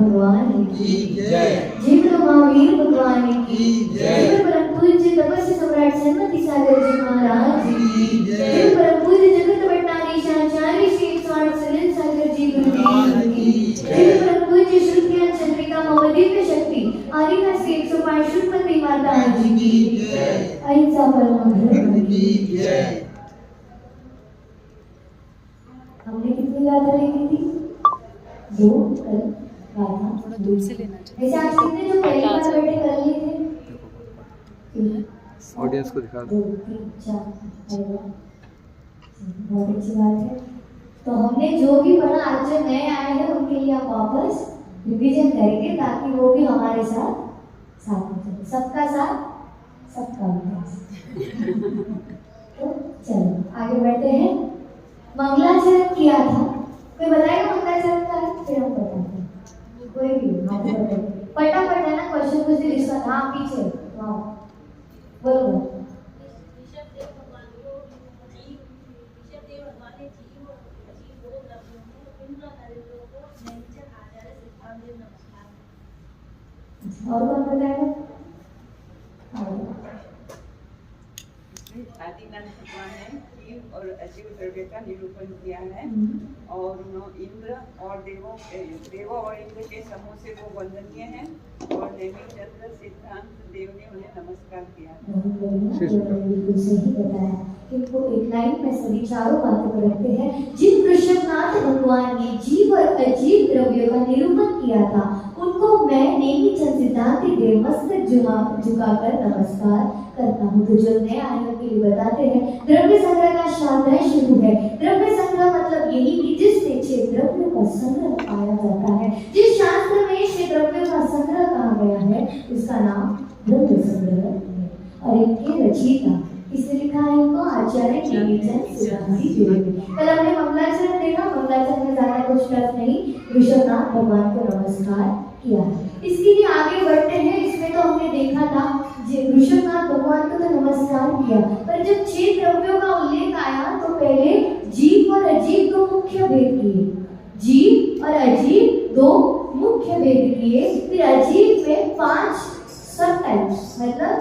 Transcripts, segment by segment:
भगवान की जय। जय बोलो महावीर भगवान की जय। जय परम पूज्य तपस्वी सम्राट सन्मति सागर जी महाराज की जय। जय परम पूज्य जगत भट्टारी आचार्य श्री 108 सलिल सागर जी महाराज की जय परम पूज्य श्रुतियां चंद्रिका मम दिव्य शक्ति आरिका से 105 श्रुतमती माता जी की जय। अहिंसा परम धर्म की जय। हमने कितनी गाथा लिखी थी? 2 कल गाथा थोड़ा दूर से लेना चाहिए। वैसे आज कितने जो पहली बार बैठे कर लिए थे? ऑडियंस को दिखा दो। 2 3 4 बहुत अच्छी बात है। तो हमने जो भी पढ़ा आज जो नए आए हैं उनके लिए आप वापस रिवीजन करेंगे ताकि वो भी हमारे साथ में चले। सबका साथ सबका विकास। तो चलो आगे बढ़ते हैं। मंगलाचरण किया था, कोई बताएगा मंगलाचरण का है? फिर हम बताते हैं। कोई भी हाँ बताइए फटाफट है ना, क्वेश्चन कुछ भी लिखा था पीछे। वाह बोलो। और कौन बताएगा? आदिनाथ भगवान ने जीव और अजीव द्रव्य का निरूपण किया है और उन्होंने इंद्र और देवों और इंद्र के समूह से वो वंदनीय है और नैमिष चंद्र सिद्धांत देव ने उन्हें नमस्कार किया। बिल्कुल सही बताया। इनको एक लाइन में सभी चारों बातों को रखते हैं। जिन कृष्णनाथ भगवान ने जीव और अजीव द्रव्यों का निरूपण किया था उनको मैं नेमी चंद सिद्धांति देव मस्तक झुकाकर नमस्कार करता हूँ। तो जो नए आए उनके लिए बताते हैं द्रव्य संग्रह का शास्त्र शुरू है। द्रव्य संग्रह मतलब यही कि जिसमें 6 द्रव्यों का संग्रह पाया जाता है। जिस शास्त्र में 6 द्रव्यों का संग्रह कहा गया है उसका नाम द्रव्य संग्रह है। और इनके रचयिता किसने लिखा है इनको? आचार्य नेमिचंद सिद्धांति देव ने। कल हमने मंगलाचरण देखा, मंगलाचरण में ज्यादा कुछ टफ नहीं, ऋषभनाथ भगवान को नमस्कार किया है। इसके लिए आगे बढ़ते हैं। इसमें तो हमने देखा था ऋषभनाथ भगवान को तो नमस्कार किया, पर जब 6 द्रव्यों का उल्लेख आया तो पहले जीव और अजीव 2 मुख्य भेद किए। जीव और अजीव 2 मुख्य भेद किए। फिर अजीव में 5 सब टाइप्स मतलब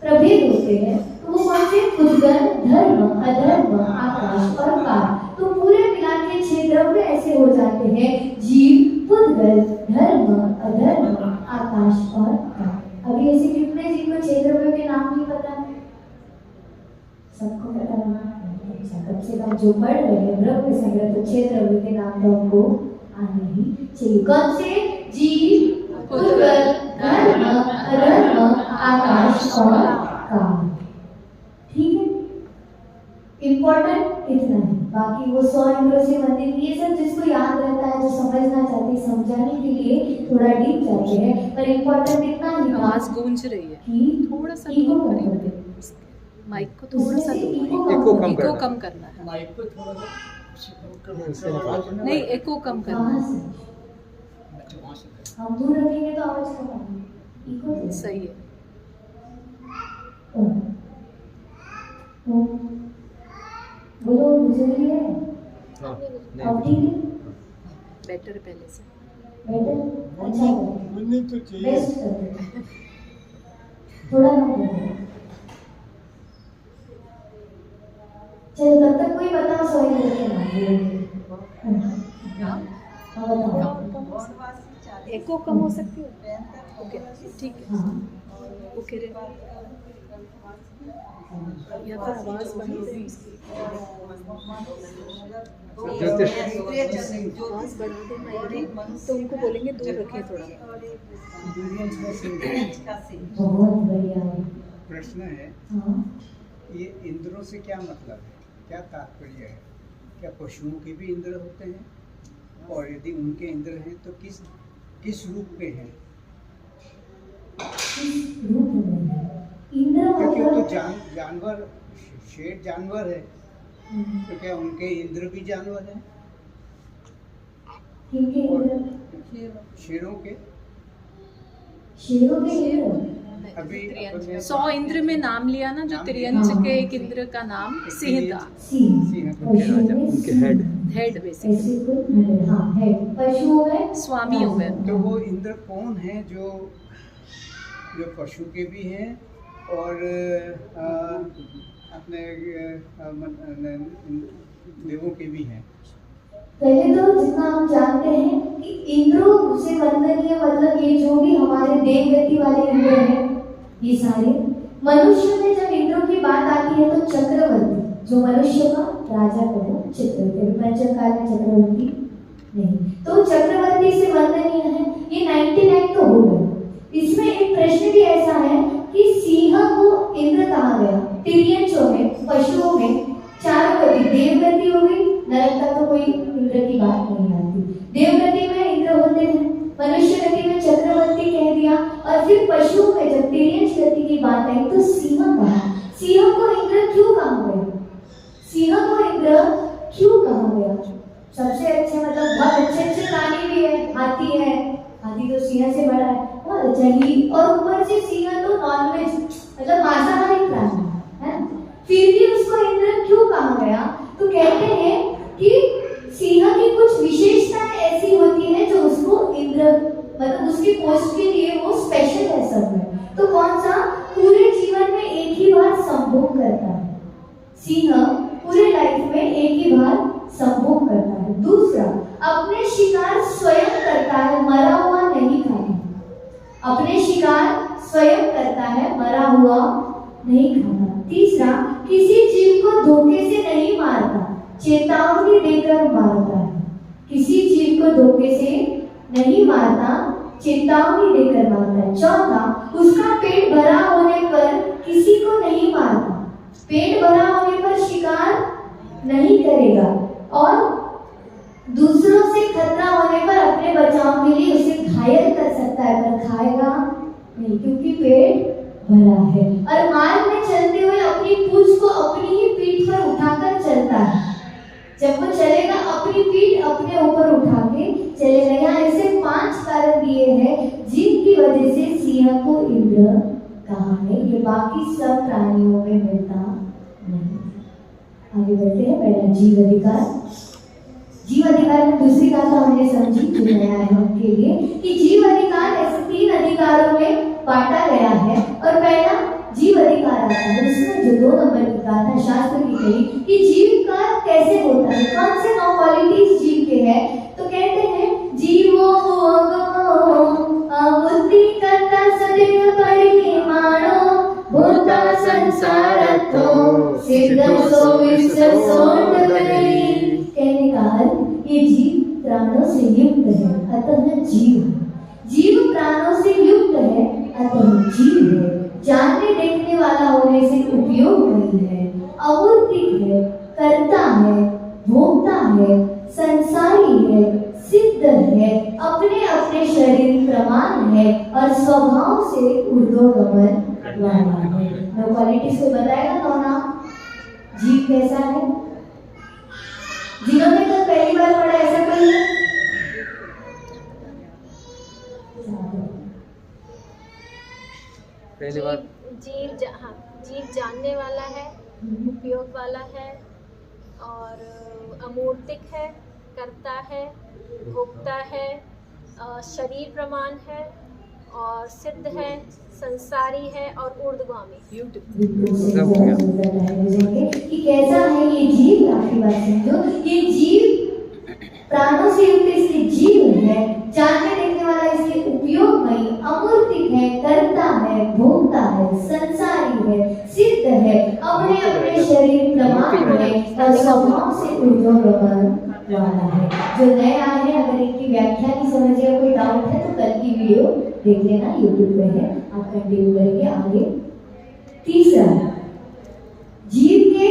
प्रभेद होते हैं। तो वो कौन से? उद्गल, धर्म, अधर्म, आकाश और काल। तो पूरे मिला के 6 द्रव्य ऐसे हो जाते हैं जीव, उद्गल, धर्म, अधर्म, आकाश और काल। अभी ऐसे कितने जिनको 6 द्रव्यों के नाम नहीं पता? सबको पता है? अच्छा, कम से कम जो पढ़ रहे हैं द्रव्य संग्रह तो 6 द्रव्यों के नाम तो हमको आने ही चाहिए। कौन से? जीव, उद्गल, धर्म, अधर्म, आकाश और काल। ठीक है, इम्पोर्टेंट इतना है। बाकी वो 100 इंद्रों से मंदिर ये सब जिसको याद रहता है, जो समझना चाहते हैं, समझाने के लिए थोड़ा डीप जाते हैं, पर इम्पोर्टेंट इतना ही था। आवाज गूंज रही है, कि थोड़ा सा इको दूर कम करें। माइक को थोड़ा सा इको कम करना है। माइक पे थोड़ा नहीं, एको कम करना कहाँ है। से हम दूर रखेंगे तो आवाज कम आएगी। इको से सही है। बोलो गुजरी है। हाँ, अब ठीक है? बेटर पहले से। बेटर अच्छा बोलनी तो चाहिए। बेस्ट कर दो। थोड़ा कम कर दो। चलो तब तक कोई बताओ सॉरी लेके हाँ बताओ। एको कम हो सकती है? ओके ठीक है। ओके रे, या फिर आवाज बढ़ा दें इसकी। आवाज बढ़ा दें माइक की, तो उनको बोलेंगे दूर रखें थोड़ा। बहुत बढ़िया। प्रश्न है, हाँ ये इंद्रों से क्या मतलब है, क्या तात्पर्य है? क्या पशुओं के भी इंद्र होते हैं? और यदि उनके इंद्र हैं तो किस रूप में हैं? किस रूप में है? इंद्र क्योंकि वो तो मतलब जानवर, शेर जानवर है, तो क्या उनके इंद्र भी जानवर हैं? किनके इंद्र? शेरों के? शेरों के इंद्र? अभी 100 इंद्र में नाम लिया ना, जो त्रियंच के एक इंद्र का नाम सिंह था। सिंह। सिंह। पशुओं में उनके सिंह। हेड। हेड बेसिकली, ऐसे कोई हाँ है पशुओं में स्वामी हो गए। तो वो इंद्र कौन है जो जो पशु के भी हैं और अपने देवों के भी हैं? पहले तो जितना हम जानते हैं कि इंद्रों से वंदनीय मतलब ये जो भी हमारे देवगति वाले इंद्र हैं, ये सारे मनुष्य में जब इंद्रों की बात आती है तो चक्रवर्ती जो मनुष्य का राजा कहो चक्रवर्ती, पंचकाल में चक्रवर्ती नहीं, तो चक्रवर्ती से वंदनीय है। ये 99 तो हो गए। इसमें एक प्रश्न भी ऐसा है कि सिंह को इंद्र कहा गया। तिर्यंचों में पशुओं में चारों गति देवगति हो गई, नरक का तो कोई इंद्र की बात नहीं आती। देवगति में इंद्र होते हैं, मनुष्य गति में चक्रवर्ती कह दिया, और फिर पशुओं में जब तिर्यंच गति की बात आई तो सिंह कहा। सिंह को इंद्र क्यों कहा गया? सिंह को इंद्र क्यों कहा गया? सबसे अच्छे मतलब बहुत अच्छे प्राणी भी है, हाथी है, हाथी तो सिंह से बड़ा है, बहुत अच्छा ही, और ऊपर से सिंह तो नॉनवेज मतलब मांसाहारी प्राणी है, फिर भी उसको इंद्र क्यों कहा गया? तो कहते हैं कि सिंह की कुछ विशेषताएं ऐसी होती है जो उसको इंद्र मतलब उसकी पोस्ट के लिए वो स्पेशल है सब में। तो कौन सा? पूरे जीवन में एक ही बार संभोग करता है। सिंह पूरे लाइफ में एक ही बार संभोग करता है। दूसरा, अपने शिकार स्वयं करता है, मरा हुआ नहीं खाता। अपने शिकार स्वयं करता है, मरा हुआ नहीं खाता। तीसरा, किसी जीव को धोखे से नहीं मारता, चेतावनी देकर मारता है। किसी जीव को धोखे से नहीं मारता, चेतावनी देकर मारता है। चौथा, उसका पेट भरा होने पर किसी को नहीं मारता, पेट भरा होने पर शिकार नहीं करेगा, और दूसरों से खतरा होने पर अपने बचाव के लिए उसे घायल कर सकता है, पर खाएगा नहीं क्योंकि पेट भरा है। और मार्ग में चलते हुए अपनी पूंछ को अपनी ही पीठ पर उठाकर चलता है। जब वो चलेगा अपनी पीठ अपने ऊपर उठा के चलेगा। यहाँ ऐसे 5 कारण दिए हैं जिनकी वजह से सिंह को इंद्र कहा है। ये बाकी सब प्राणियों में मिलता नहीं। आगे बढ़ते हैं। पहला जीव अधिकार। जीव अधिकार में दूसरी बात हमने समझी जो नया है उनके लिए कि जीव अधिकार ऐसे 3 अधिकारों में बांटा गया है। और पहला जीव अधिकार आता है, उसमें जो 2 नंबर की बात है शास्त्र की कही कि जीव का कैसे होता है, कौन से 9 क्वालिटीज जीव के हैं। तो कहते हैं जीवो बुद्धि कर्ता सदैव परिमाणो भूता संसारतो सिद्धो विश्वसोन्नतरी। कहने का अर्थ ये जीव प्राणों से युक्त है अतः जीव है। जीव प्राणों से युक्त है अतः जीव है। जानने देखने वाला होने से उपयोग नहीं है, अमूर्तिक है, कर्ता है, भोक्ता है, संसारी है, सिद्ध है, अपने अपने शरीर प्रमाण है और स्वभाव से ऊर्ध्वगमन वाला है। 9 क्वालिटीज को बताएगा तो ना जीव कैसा है। जिन्होंने तो पहली बार पढ़ा ऐसा कोई है? पहली बार जीव जानने वाला है, उपयोग वाला है और अमूर्तिक है, कर्ता है, भोक्ता है, शरीर प्रमाण है और सिद्ध है, संसारी है और ऊर्ध्वगामी। कि कैसा है ये जीव, काफी बात समझो। ये जीव प्राणों से युक्त इसलिए जीव है, जानने देखने वाला इसलिए उपयोगमयी, अमूर्तिक है, कर्ता है, भोक्ता है, संसारी है, सिद्ध है, अपने अपने शरीर प्रमाण है और स्वभाव से ऊर्ध्वगमन वाला है। जो नए आए हैं अगर इनकी व्याख्या नहीं समझ या कोई डाउट है तो कल की वीडियो देख लेना, यूट्यूब पे है, आप कंटिन्यू करेंगे आगे। तीसरा, जीव के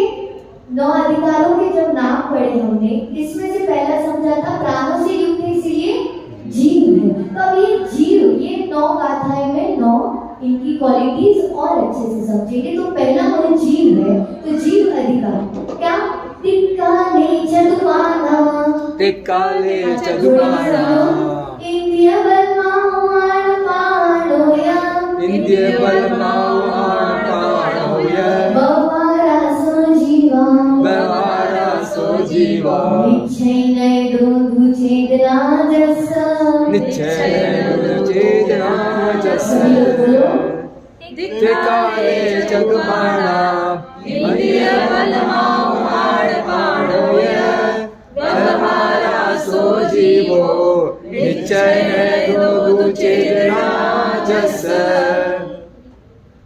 9 अधिकारों के जब नाम पढ़े हमने, इसमें से पहला समझा था प्राणों से युक्त है इसलिए जीव है। तो अब ये जीव, ये 9 गाथाएं में 9 इनकी क्वालिटीज और अच्छे से समझेंगे। तो पहला वो जीव है, तो जीव अधिकार क्या? तिक्काले चतुर्बाणा इंद्रिय बलमावान पाणोया बवारा सो जीवा चेतना जैसा निश्चय चेतना जैसा सभी लोग बोलो दिक्कारे जगमाना इंद्रिय बलमाड़ पाड़ोय व्यवहारा सो जीवो निश्चय दो चेतना जैसा।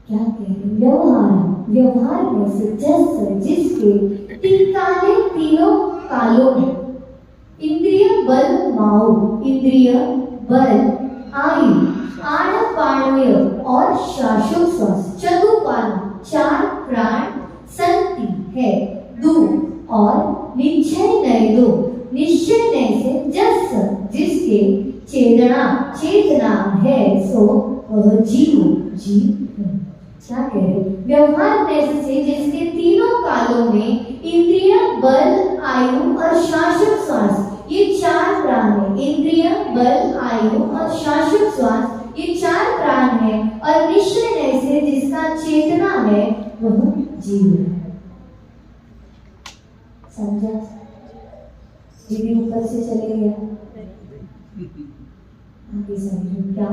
क्या कह रहे? व्यवहार में से जैसे जिसके तीनों कालों में इंद्रिय बल माओ, इंद्रिय बल आयु आनपाण्य और श्वासोच्छ्वास चतुपान चार प्राण संति है दो और निश्चय नय दो निश्चय नय से जस जिसके चेतना है सो वह जीव है। क्या कह रहे? व्यवहार में से जिसके तीनों कालों में इंद्रिय बल आयु और श्वासोच्छ्वास ये चार प्राण है। इंद्रिय बल आयु और श्वासोच्छ्वास ये चार प्राण है और निश्चय से जिसका चेतना है वह जीव है। समझा? दीदी ऊपर से चले गया आगे समझो। क्या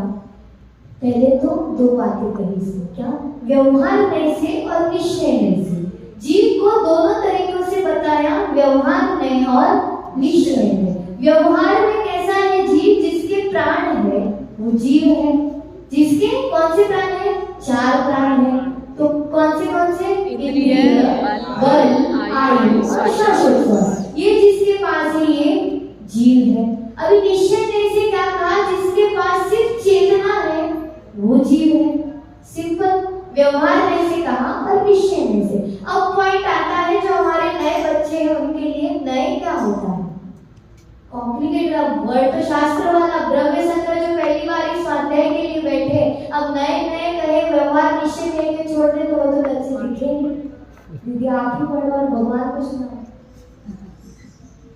पहले तो दो बातें कही से, क्या व्यवहार में से और निश्चय में से। जीव को दोनों तरीकों से बताया, व्यवहार में और निश्चय में। व्यवहार में कैसा है जीव? जिसके प्राण है वो जीव है। जिसके कौन से प्राण है? चार प्राण है। तो कौन से? इंद्रिय बल आयु और श्वासोच्छ्वास। ये जिसके पास है ये जीव है। अभी निश्चय में से क्या कहा? जिसके पास सिर्फ चेतना है वो जीव है। सिंपल। व्यवहार में से कहा और निश्चय में से। अब पॉइंट आता है जो हमारे नए बच्चे हैं उनके लिए। नए क्या होता है? कॉम्प्लिकेटेड वर्ड तो शास्त्र वाला ब्रह्म संग्रह जो पहली बार इस स्वाध्याय के लिए बैठे, अब नए कहे व्यवहार निश्चय कह के छोड़ दे तो वो तो दल से दिखेंगे। दीदी आप ही पढ़ो और भगवान को सुनाओ।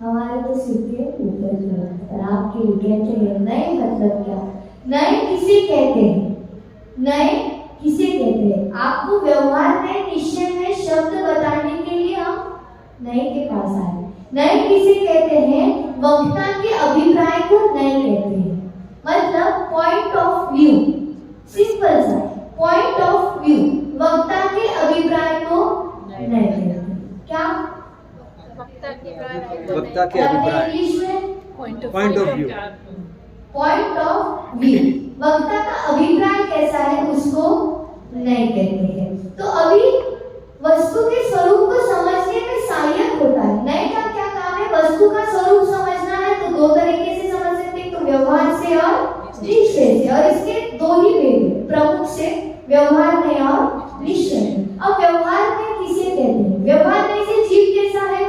हमारे तो सिर के ऊपर और आपके लिए कहते हैं नए मतलब क्या? नए किसे कहते हैं? नए किसे कहते हैं? आपको व्यवहार में निश्चय में शब्द बताने के लिए हम नए के पास आए। नए किसे कहते हैं? वक्ता के अभिप्राय को नए कहते हैं। मतलब पॉइंट ऑफ व्यू। सिंपल सा पॉइंट ऑफ व्यू। वक्ता के अभिप्राय को नए कहते हैं। क्या? वक्ता के अभिप्राय इंग्लिश में point of view. Point of view. वक्ता का अभिप्राय कैसा है उसको नए कहते हैं। तो अभी वस्तु के स्वरूप को समझने में सहायक होता है। नए का क्या काम है? वस्तु का स्वरूप समझना है तो दो तरीके से समझ सकते हैं, तो व्यवहार से और निश्चय से। और इसके दो ही भेद प्रमुख से, व्यवहार में और निश्चय में। अब व्यवहार में किसे कहते हैं? व्यवहार में से जीव कैसा है?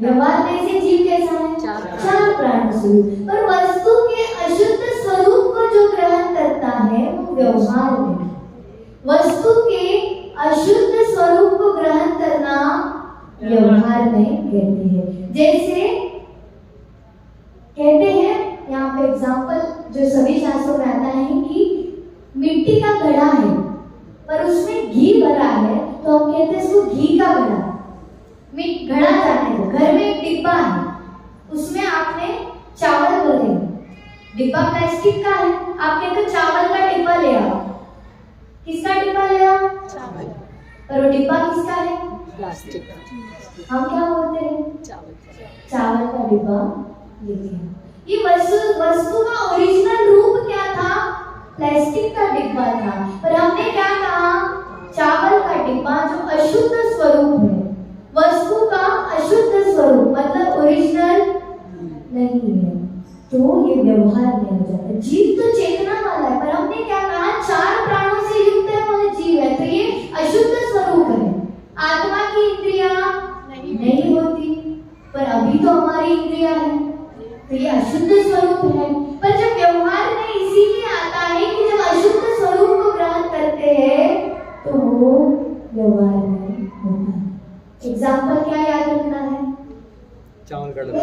व्यवहार में से जीव कैसा है? चार प्राण स्वरूप। पर वस्तु के अशुद्ध स्वरूप को जो ग्रहण करता है वो व्यवहार में। वस्तु के अशुद्ध स्वरूप को ग्रहण करना व्यवहार में कहते हैं। जैसे कहते हैं यहाँ पे एग्जाम्पल जो सभी शास्त्रों में आता है कि मिट्टी का घड़ा है पर उसमें घी भरा है तो हम कहते हैं इसको घी का घड़ा। घड़ा जाने दो। घर में एक डिब्बा है उसमें आपने चावल भरे, डिब्बा प्लास्टिक का है, आप कहते हो चावल का डिब्बा ले आओ। किसका डिब्बा ले आओ? चावल। पर वो डिब्बा किसका है? प्लास्टिक का। हम क्या बोलते हैं? चावल का डिब्बा लेके आओ। ये वस्तु का ओरिजिनल रूप क्या था? प्लास्टिक का डिब्बा था। पर हमने क्या कहा? चावल का डिब्बा जो अशुद्ध स्वरूप है, वस्तु का अशुद्ध स्वरूप मतलब ओरिजिनल नहीं है, तो ये व्यवहार में हो जाता है। जीव तो चेतना वाला है पर हमने क्या कहा? चार प्राणों से युक्त है वह जीव है, तो ये अशुद्ध स्वरूप है। आत्मा की इंद्रियां नहीं होती पर अभी तो हमारी इंद्रियां है, तो ये अशुद्ध स्वरूप है। पर जब व्यवहार में इसीलिए आता है कि जब अशुद्ध स्वरूप को ग्रहण करते हैं तो वो व्यवहार में होता है। एग्जाम्पल क्या याद रखना है? चावल का डब्बा।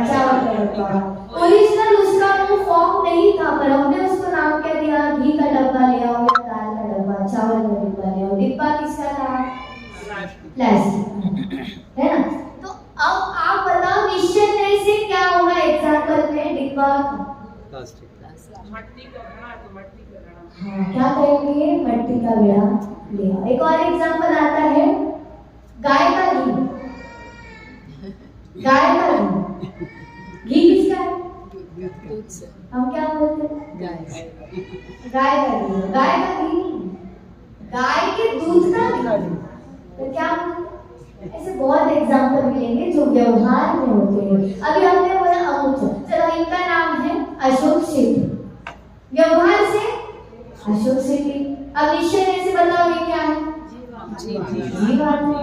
चावल का डब्बा ओरिजिनल उसका वो फॉर्म नहीं था पर हमने उसको नाम क्या दिया? घी का डब्बा ले आओ या दाल का डब्बा, चावल का डिब्बा ले आओ। डिब्बा किसका था? प्लास्टिक है ना। तो अब आप टिपा प्लास्टिक। हाँ, क्या करेंगे? मट्टी का घड़ा लिया। एक और एग्जांपल आता है, गाय का घी। गाय का घी, घी किसका है? हम क्या बोलते हैं? गाय का घी। गाय का घी, गाय के दूध का घी। तो क्या बोलते हैं? ऐसे बहुत एग्जाम्पल मिलेंगे जो व्यवहार में होते हैं। अभी हमने बोला अमूर्त, चलो इनका नाम है अशोक सेठी, व्यवहार से अशोक सेठी। अब निश्चय से बताओ ये क्या है? जीवात्मा।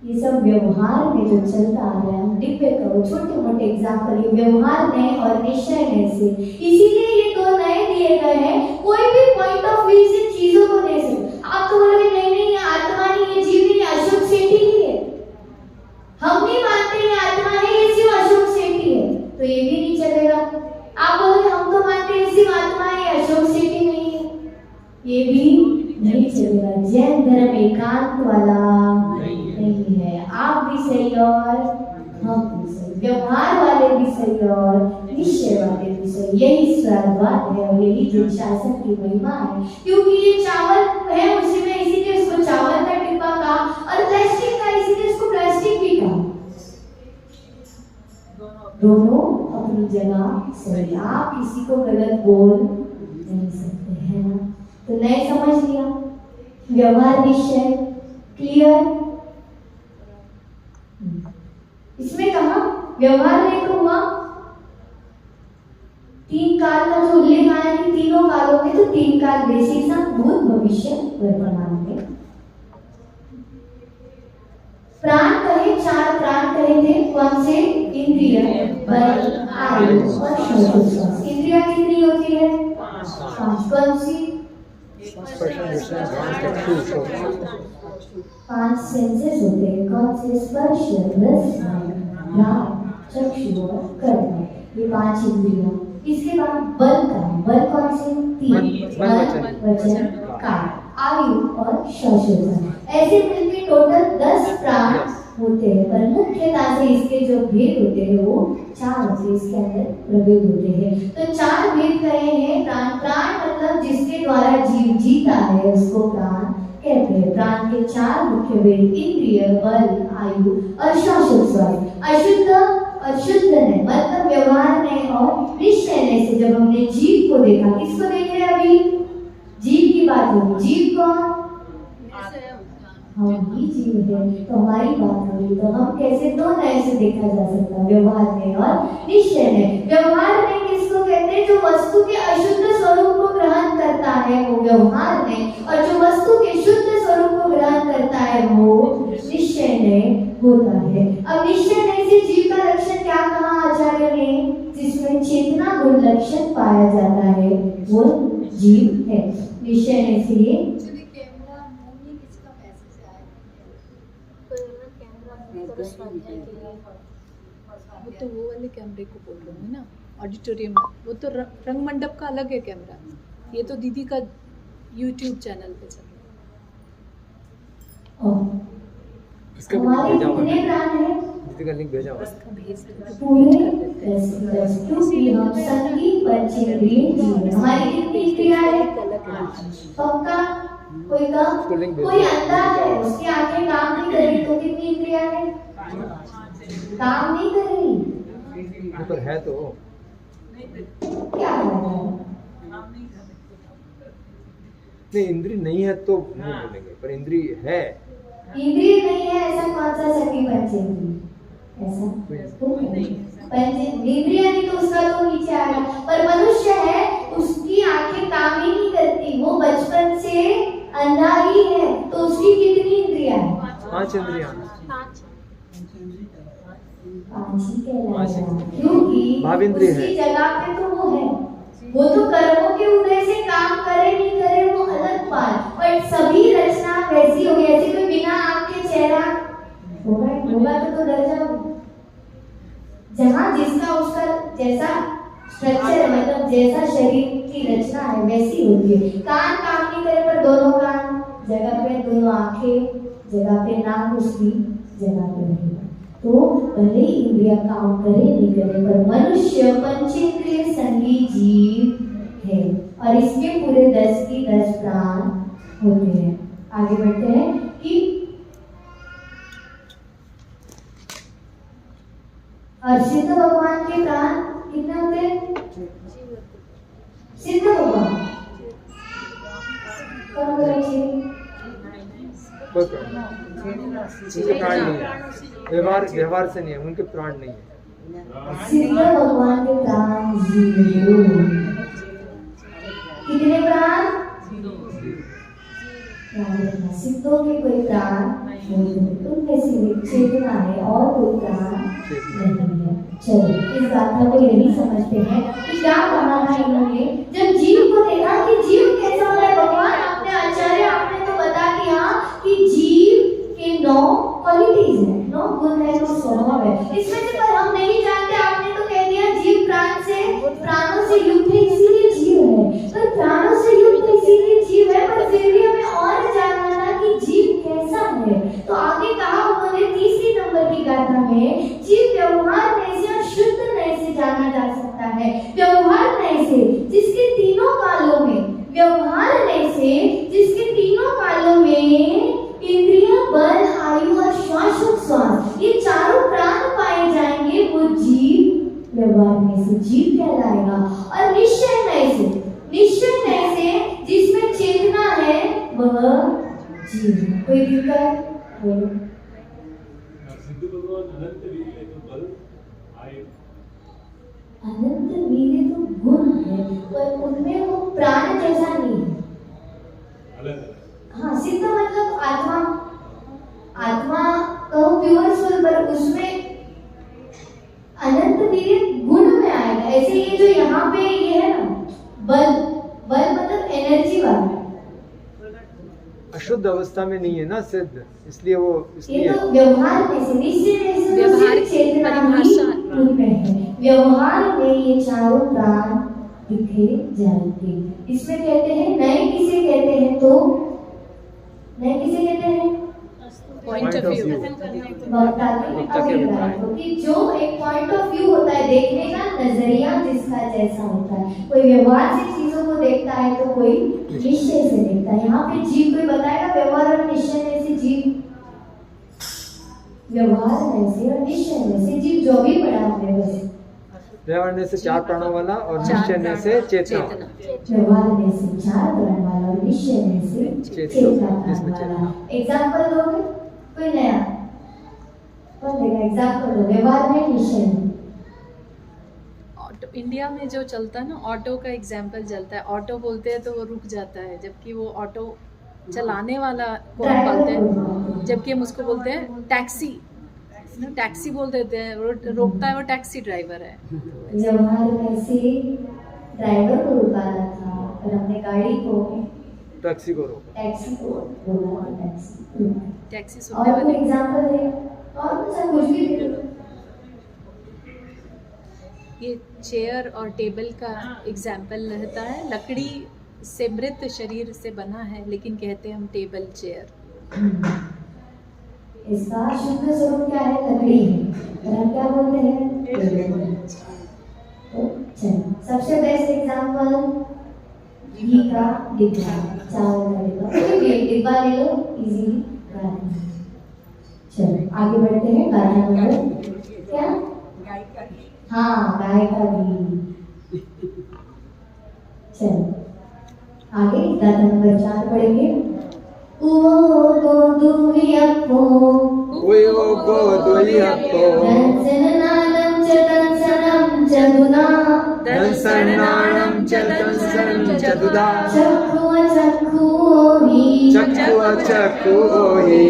ये सब व्यवहार में जो चलता आ रहा है, हम डिब्बे करो छोटे मोटे एग्जाम्पल ये व्यवहार में और निश्चय में से, इसीलिए ये दो नए दिए गए हैं। कोई भी पॉइंट ऑफ व्यू से चीजों को दे सकते। आप तो बोलोगे नहीं नहीं ये आत्मा नहीं, ये जीव नहीं, अशोक सेठी ही है। हम नहीं मानते ये आत्मा है, ये सिर्फ अशोक सेठी है, तो ये भी नहीं चलेगा। आप बोलोगे हम तो मानते हैं सिर्फ आत्मा है, अशोक सेठी नहीं है, ये भी नहीं चलेगा। जैन धर्म एकांत वाला नहीं है। आप भी सही और हम भी सही, व्यवहार वाले भी सही और निश्चय वाले भी सही। यही स्वादवाद है और यही जो शासन की महिमा है। क्योंकि ये चावल है उसी में, इसीलिए उसको चावल का टिप्पा कहा, और प्लास्टिक का इसीलिए उसको प्लास्टिक भी कहा। दोनों अपनी जगह सही, आप किसी को गलत बोल नहीं सकते, है ना? तो नए समझ लिया, व्यवहार निश्चय क्लियर। इसमें कहा व्यवहार में तो हुआ तीन काल का जो उल्लेख आया कि तीनों कालों में, तो तीन काल बेसिक सा भूत भविष्य वर्तमान में। प्राण कहे, चार प्राण कहे थे, कौन से? इंद्रिय, बल, आयु और श्वास। इंद्रिया कितनी होती है? पांच। कौन सी? पांच सेंसेस होते हैं। कौन से? स्पर्श, रस, घ्राण, चक्षु और कर्म, ये पांच इंद्रियां। इसके बाद बल का, बल कौन से? तीन, मन, वचन, काया, आयु और श्वासोच्छ्वास। ऐसे मिलकर टोटल 10 प्राण होते हैं, पर मुख्यतः से इसके जो भेद होते हैं वो चार होते हैं, इसके अंदर प्रभेद होते हैं। तो चार भेद कहे हैं। प्राण, प्राण मतलब जिसके द्वारा जीव जीता है उसको प्राण कहते हैं। प्राण के चार मुख्य भेद इंद्रिय, बल, आयु और श्वासोच्छ्वास। अशुद्ध और शुद्ध ने मतलब व्यवहार में और निश्चय ने से जब हमने जीव को देखा, किसको देख रहे हैं अभी? जीव की बात होगी। जीव कौन? हम ही जीव है, तो हमारी बात होगी। तो हम कैसे दो नए से देखा जा सकता है, व्यवहार में और निश्चय में। व्यवहार में किसको कहते हैं? जो वस्तु के अशुद्ध स्वरूप को ग्रहण करता है वो व्यवहार में, और जो वस्तु के शुद्ध स्वरूप को ग्रहण करता है वो निश्चय में होता है। अब निश्चय में से जीव का लक्षण क्या कहा आचार्य ने? जिसमें चेतना गुण लक्षण पाया जाता है वो जीव है। निश्चय में से ये वो तो वो वाले कैमरे को बोल रहे हैं ना, ऑडिटोरियम में। वो तो रंग मंडप का अलग है कैमरा, ये तो दीदी का यूट्यूब चैनल पे चल रहा है। इसका भी लिंक भेजा हुआ कितने प्राण है? दीदी का लिंक भेजा हुआ है। उसका भेज दो। पूरे 10 क्योंकि हम संगीत पंचेंद्रिय जीव हैं। हमारी कितनी इंद्रियां है? पक्का? कोई कम? कोई अंधा है, उसकी आंखें काम नहीं कर रही, तो कितनी इंद्रियां है? काम नहीं कर रही, पर है तो क्या कर रहा है? नहीं, इंद्री नहीं है तो नहीं बोलेंगे, पर इंद्री है। इंद्रिय नहीं है ऐसा कौन सा सखी पंचेंद्रिय? ऐसा तो इंद्रिया नहीं तो उसका तो नीचे आएगा। पर मनुष्य है, उसकी आंखें काम ही नहीं करती, वो बचपन से अंधा ही है, तो उसकी कितनी इंद्रियां हैं? 5 इंद्रियां। 5 ही कहलाएगा, क्योंकि भावेंद्रिय है। उसकी जगह पे तो वो है, वो तो कर्मों के उदय से काम करे नहीं करे वो अलग बात, पर सभी रचना वैसी होगी। ऐसे कोई बिना आँख के चेहरा होगा तो डर जाओगे। जहाँ जिसका उसका जैसा स्ट्रक्चर मतलब जैसा शरीर की रचना है वैसी होती है। कान काम नहीं करे पर दोनों कान जगह पे, दोनों आंखें जगह पे, नाक उसकी जगह पे रहेगा। तो भले इंद्रिया काम करे नहीं करे पर मनुष्य पंचेंद्रिय संगी जीव है और इसके पूरे 10 की 10 प्राण होते हैं। आगे बढ़ते हैं कि और सिद्ध भगवान के प्राण कितने होते हैं? सिद्ध भगवान कौन बोले? कोई प्राण नहीं, उनके प्राण नहीं है, व्यवहार से नहीं है, उनके प्राण नहीं है। सिद्ध भगवान के प्राण 0। कितने प्राण? सिद्धों के कोई प्राण नहीं है, उनमें सिर्फ चेतना है और कोई प्राण नहीं है। चलो इस गाथा को यही समझते हैं कि क्या कहा था इन्होंने जब जीव को देखा कि जीव कैसा होता है। भगवान आपने आचार्य आपने तो बता दिया कि जीव के 9 क्वालिटीज है, 9 गुण है, 9 स्वभाव है। इसमें से पर हम नहीं जानते, आपने तो कह दिया जीव प्राणों से युक्त है इसीलिए जीव है, पर प्राणों से युक्त इसीलिए जीव है, पर फिर भी हमें और जानना था कि जीव कैसा है। तो आगे कहा उन्होंने 3 नंबर की गाथा में जीव व्यवहार नय से और शुद्ध नय से जाना जा सकता है। व्यवहार नय से जिसके तीनों कालों में, व्यवहार नय से जिसके तीनों कालों में इंद्रिय बल आयु और श्वासोच्छ्वास ये चारों प्राण पाए जाएंगे, वो जीव व्यवहार नय से जीव कहलाएगा। और निश्चय नय से जिसमें चेतना है वह जीव। कोई दिक्कत? बोलो। सिद्ध भगवान अनंत वीर है तो बल आयु, अनंत वीर तो गुण है पर उनमें वो प्राण जैसा नहीं है। अलग हाँ, सिद्ध मतलब आत्मा कहो प्योर सोल, पर उसमें अनंत वीर गुण में आएगा। ऐसे ये जो यहाँ पे ये है ना बल मतलब एनर्जी वाला, अशुद्ध अवस्था में नहीं है ना सिद्ध, इसलिए वो ये तो व्यवहार में से व्यवहार चेतना परिभाषा। उनमें है। व्यवहार में ये चारों प्राण दिखे जाएंगे। इसमें कहते हैं नए किसे कहते हैं? तो नए किसे कहते हैं? Point of view. वक्ता के अभिप्राय को, कि जो एक पॉइंट ऑफ व्यू होता है, देखने का नजरिया जिसका जैसा होता है। कोई व्यवहार से चीजों को देखता है तो कोई निश्चय से देखता है। यहाँ पे जीव कोई बताएगा व्यवहार और निश्चय में से जीव, व्यवहार में से और निश्चय में से जीव जो भी पढ़ा हमने बस। व्यवहार में से 4 प्राणों वाला और निश्चय में से चेतना वाला। व्यवहार में से 4 प्राण वाला और निश्चय में से चेतना वाला। एग्जाम्पल दोगे? कोई नया कौन देगा एग्जाम्पल? दो। व्यवहार में, निश्चय में। ऑटो इंडिया में जो चलता है ना, ऑटो का एग्जाम्पल चलता है। ऑटो बोलते हैं तो वो रुक जाता है, जबकि वो ऑटो चलाने वाला को हम बोलते हैं, जबकि हम उसको बोलते हैं टैक्सी। टैक्सी बोल देते हैं, रोकता है वो टैक्सी ड्राइवर है। व्यवहार में से ड्राइवर को रुकाना था और हमने गाड़ी को, टैक्सी को रोका, टैक्सी को बोला, टैक्सी और सुनने कोई वाले। एग्जाम्पल है? और कुछ भी दे दो। ये चेयर और टेबल का एग्जाम्पल रहता है। लकड़ी से मृत शरीर से बना है, लेकिन कहते हैं हम टेबल चेयर। इसका शुद्ध स्वरूप क्या है? लकड़ी है, और हम क्या बोलते हैं? तो चलो सबसे बेस्ट एग्जाम्पल घी का डिब्बा, चावल का डिब्बा, कोई भी एक डिब्बा ले लो, इजीली गाना। चलो आगे बढ़ते हैं। गाना नंबर क्या? गाय का घी। हाँ, गाय का घी। चलो आगे गाना नंबर 4 पढ़ेंगे। ओ गोदुयप्पो ओयो गोदुयप्पो दंसननानं च दंसनं च दुना दंसनानं च दंसनं च दुदा चक्षुहि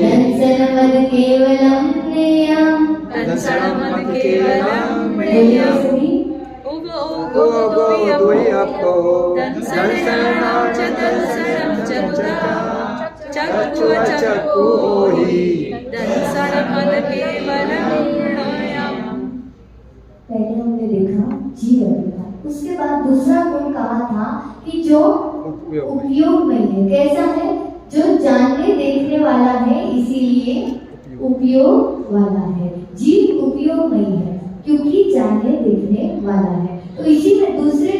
दंसनमद केवलं नेयं दंसनमद केवलं नेयं ओ गोदुयप्पो दंसनानं च दंसनं च दुदा चक्षुहि दंसनमद केवलं नेयं। पहले हमने देखा जीवन देखा, उसके बाद दूसरा गुण कहा था कि जो उपयोग में है। कैसा है? जो जानने देखने वाला है, इसीलिए उपयोग वाला है। जीव उपयोगमयी है क्योंकि जानने देखने वाला है। तो इसी में दूसरे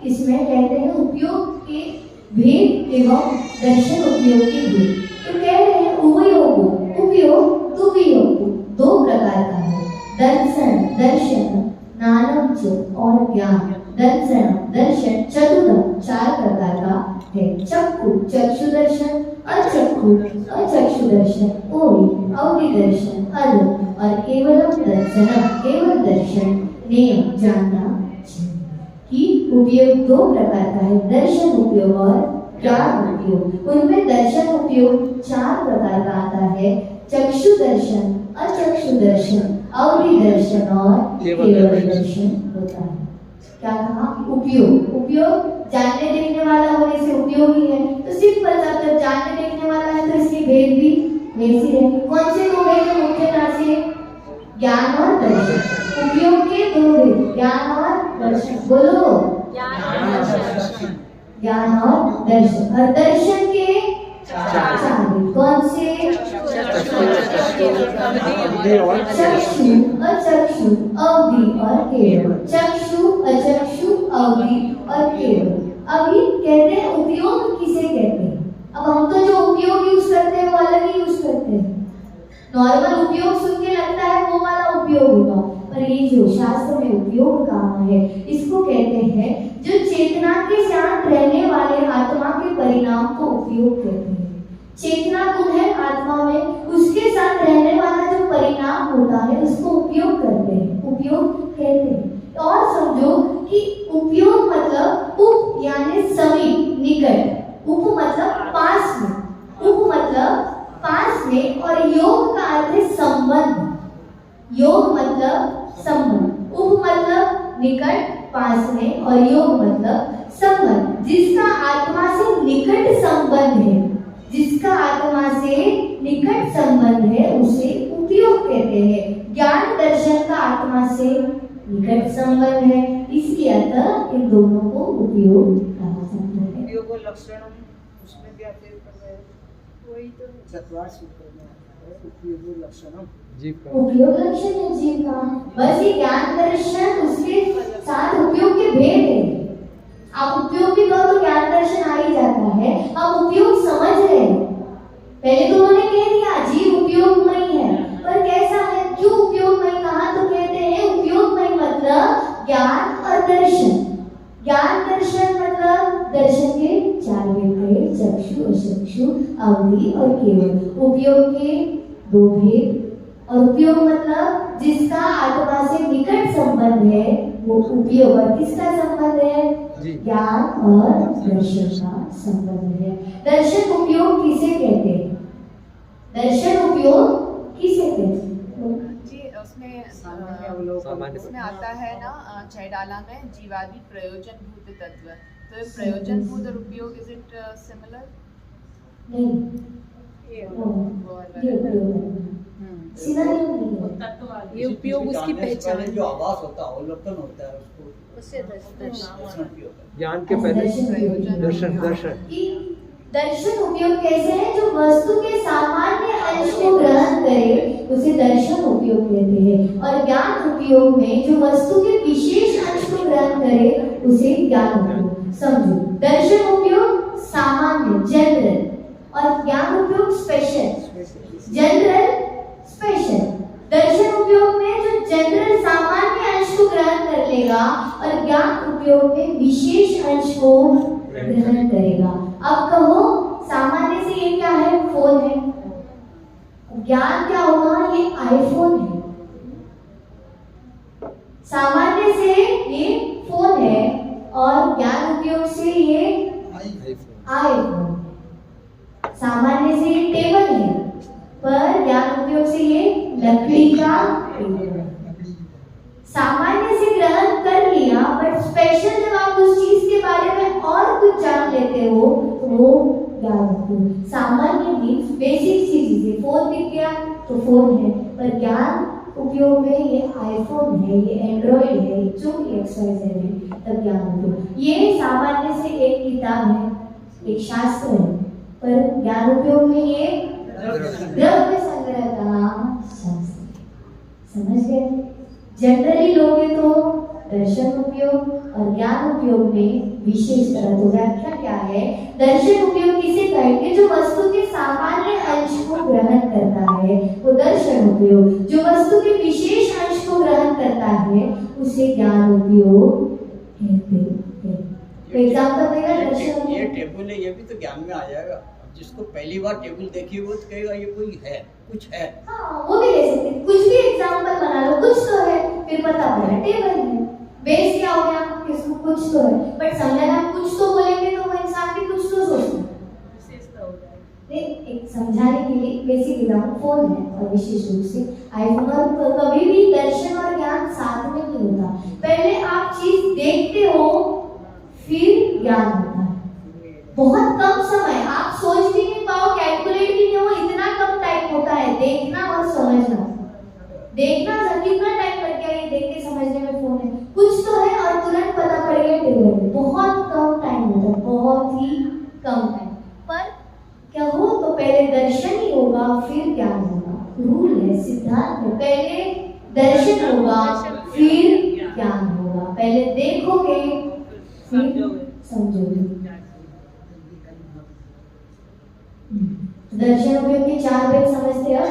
इसमें कहते हैं उपयोग के भेद एवं दर्शन उपयोग के भेद। तो कह रहे हैं उपयोग उपयोग दुवियोग दो प्रकार का है। दर्शन दर्शन नानम च और ज्ञान दर्शन दर्शन चतुरम चार प्रकार का है। चक्षु चक्षु दर्शन अचक्षु अचक्षु दर्शन ओरि अवधि दर्शन अद और केवलम दर्शनम केवल दर्शन नेम जानना कि उपयोग दो प्रकार का है। दर्शन उपयोग और ज्ञान उपयोग। उनमें दर्शन उपयोग चार प्रकार का आता है। चक्षु दर्शन अचक्षु दर्शन अवधि दर्शन और केवल दर्शन होता है। क्या कहा? उपयोग उपयोग जानने देखने वाला होने से उपयोगी है। तो सिंपल सा जब जानने देखने वाला है तो इसके भेद भी वैसे रहेंगे। कौन से दो भेद है मुख्यतः से? ज्ञान और दर्शन। उपयोग के दो भेद ज्ञान और दर्शन। बोलो ज्ञान और दर्शन। और दर्शन के चार भेद कौन से? चक्षु अचक्षु अवधि और केवल। चक्षु अचक्षु अवधि और केवल। अभी कहते हैं उपयोग किसे कहते हैं? अब हम तो जो उपयोग यूज करते हैं वो अलग ही यूज करते हैं। नॉर्मल उपयोग सुन के लगता है वो वाला उपयोग होगा, पर ये जो शास्त्र में उपयोग कहा है इसको कहते हैं जो चेतना के साथ रहने वाले आत्मा के परिणाम को उपयोग कहते हैं। चेतना गुण है आत्मा में, उसके साथ रहने वाला जो परिणाम होता है उसको उपयोग करते हैं, उपयोग कहते हैं। और समझो कि उपयोग मतलब उप यानी समीप निकट, उप मतलब पास में, उप मतलब पास में और योग का अर्थ है संबंध। योग मतलब संबंध, उप मतलब निकट पास में और योग मतलब संबंध। जिसका आत्मा से निकट संबंध है, जिसका आत्मा से निकट संबंध है उसे उपयोग कहते हैं। ज्ञान दर्शन का आत्मा से निकट संबंध है, इसलिए अतः इन दोनों को उपयोग कहा जाता है। उपयोग और लक्षण उसमें भी आते हैं, वही तो चतुर्थ सूत्र में आता है उपयोग और लक्षणम। जीव का उपयोग लक्षण है जीव का। बस ये ज्ञान दर्शन उसके साथ उपयोग के भेद है। आप उपयोग भी करो तो ज्ञान दर्शन आ ही जाता है। आप उपयोग समझ रहे हैं। पहले तो उन्होंने कह दिया जीव उपयोगमयी है, पर कैसा है, क्यों उपयोगमयी कहा? तो कहते हैं उपयोगमयी मतलब ज्ञान और दर्शन। ज्ञान दर्शन मतलब दर्शन के चार भेद, चक्षु अचक्षु अवधि और केवल। उपयोग के दो भेद और उपयोग मतलब जिसका आत्मा से निकट संबंध है वो उपयोग। और किसका संबंध है? ज्ञान और दर्शन का संबंध है। दर्शन उपयोग किसे कहते हैं? दर्शन उपयोग किसे कहते हैं? जी उसमें सामान्य अवलोकन उसमें आता है ना छैडाला में जीवादि प्रयोजन भूत तत्व। तो प्रयोजन भूत और उपयोग इज इट सिमिलर? नहीं, ये ये उपयोग उसकी पहचान जो आवाज होता है अवलोकन होता है उसको दर्शन भी होता है। ज्ञान के पहले दर्शन दर्शन दर्शन उपयोग कैसे है? जो वस्तु के सामान्य अंश को ग्रहण करे उसे दर्शन उपयोग कहते हैं। और ज्ञान उपयोग में जो वस्तु के विशेष अंश को ग्रहण करे उसे ज्ञान उपयोग। समझो, दर्शन उपयोग सामान्य जनरल और ज्ञान उपयोग स्पेशल। General special. दर्शन उपयोग में जो जनरल सामान्य अंश को ग्रहण कर लेगा और ज्ञान उपयोग में विशेष अंश को ग्रहण करेगा। अब कहो सामान्य से ये क्या है? फोन है। ज्ञान क्या होगा? ये आईफोन है। सामान्य से ये फोन है और ज्ञान उपयोग से ये आईफोन। सामान्य से ये टेबल है पर ज्ञान उपयोग से ये लकड़ी का टेबल है। सामान्य से ग्रहण कर लिया बट स्पेशल जब आप उस चीज के बारे में और कुछ जान लेते हो तो वो ज्ञान उपयोग। सामान्य मीन्स बेसिक चीजें, फोन दिख गया तो फोन है, पर ज्ञान उपयोग में ये आईफोन है, ये एंड्रॉइड है, जो XYZ है, तब ज्ञान उपयोग। ये सामान्य से एक किताब है, एक शास्त्र है, पर ज्ञान उपयोग में ये द्रव्य संग्रह का शास्त्र। समझ गए? जनरली लोगे तो दर्शन उपयोग और ज्ञान उपयोग में विशेष तरह तो व्याख्या क्या है? दर्शन उपयोग किसे कहेंगे? जो वस्तु के सामान्य अंश को ग्रहण करता है वो दर्शन उपयोग, जो वस्तु के विशेष अंश को ग्रहण करता है उसे ज्ञान उपयोग कहते हैं। तो एग्जाम्पल देगा दर्शन ये उपयोग। टेबल है, ये भी तो ज्ञान में आ जाएगा। अब जिसको पहली बार टेबल देखी वो तो कहेगा ये कोई है, कुछ है। हाँ, वो भी ले सकते हैं। कुछ भी एग्जाम्पल बना लो, कुछ तो है, फिर पता पड़ा टेबल है। बेस क्या हो गया कि उसको कुछ तो है, बट समझना कुछ तो बोलेंगे तो वो इंसान भी कुछ तो सोचता है। एक समझाने के लिए बेसिक एग्जाम्पल फोन है और विशेष रूप से आईफोन। और कभी भी दर्शन और ज्ञान साथ में नहीं होता। पहले आप चीज देखते हो फिर ज्ञान होता है। बहुत कम समय, आप सोच भी नहीं पाओ, कैलकुलेट भी नहीं हो, इतना कम टाइम होता है देखना और समझना। देखना कितना टाइम लग गया ये देख के समझने में? फोन है, कुछ तो है और तुरंत पता पड़ गया टेबल में। बहुत कम टाइम होता है, बहुत ही कम टाइम। पर क्या हो तो पहले दर्शन ही होगा फिर ज्ञान होगा। रूल है, सिद्धांत है। पहले दर्शन होगा फिर ज्ञान होगा। पहले देखोगे फिर समझोगे। दर्शन उपयोग के 4 भेद समझते हैं।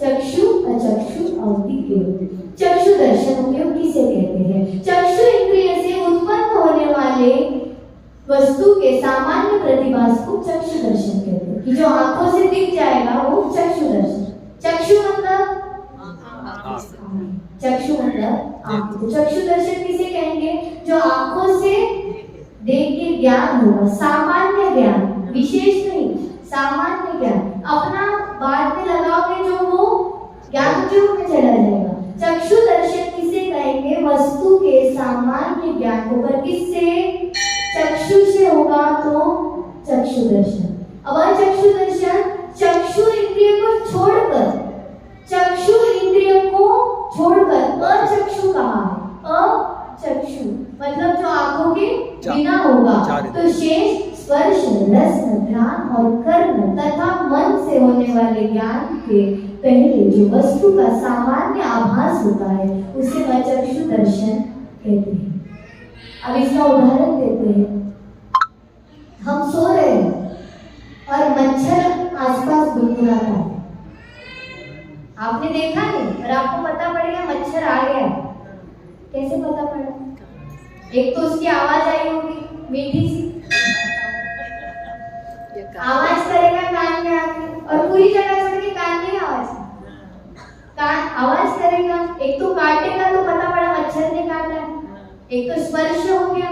चक्षु, अचक्षु, अवधिक। चक्षु दर्शन उपयोग किसे कहते हैं? चक्षु इंद्रिय से उत्पन्न होने वाले वस्तु के सामान्य प्रतिभास को चक्षु दर्शन कहते हैं। कि जो आंखों से दिख जाएगा वो चक्षु दर्शन। चक्षु मतलब आंख। तो चक्षु दर्शन किसे कहेंगे? जो आंखों से देख के ज्ञान होगा, सामान्य ज्ञान, विशेष नहीं, सामान्य ज्ञान। अपना बाद में लगाओगे जो वो ज्ञान उपयोग में चला जाएगा। चक्षु दर्शन किसे कहेंगे? वस्तु के सामान्य ज्ञान को। पर किससे? चक्षु से होगा तो चक्षु दर्शन। अब अचक्षु दर्शन चक्षु इंद्रिय को छोड़कर, चक्षु इंद्रिय को छोड़कर अचक्षु कहा है। अचक्षु मतलब जो आंखों के बिना होगा। तो शेष स्पर्श, रस, घ्राण और कर्म तथा मन से होने वाले ज्ञान के पहले जो वस्तु का सामान्य आभास होता है उसे अचक्षु दर्शन कहते हैं। अब इसका उदाहरण देते हैं। हम सो रहे हैं और मच्छर आसपास गुनगुनाता है। आपने देखा नहीं और आपको पता पड़ गया मच्छर आ गया। कैसे पता पड़ा? एक तो उसकी आवाज आई होगी मीठी सी, आवाज करेगा कान में आके और पूरी जगह छोड़ के कान में आवाज करेगा। एक तो काटेगा तो पता पड़ा मच्छर ने काटा है। एक तो स्पर्श हो गया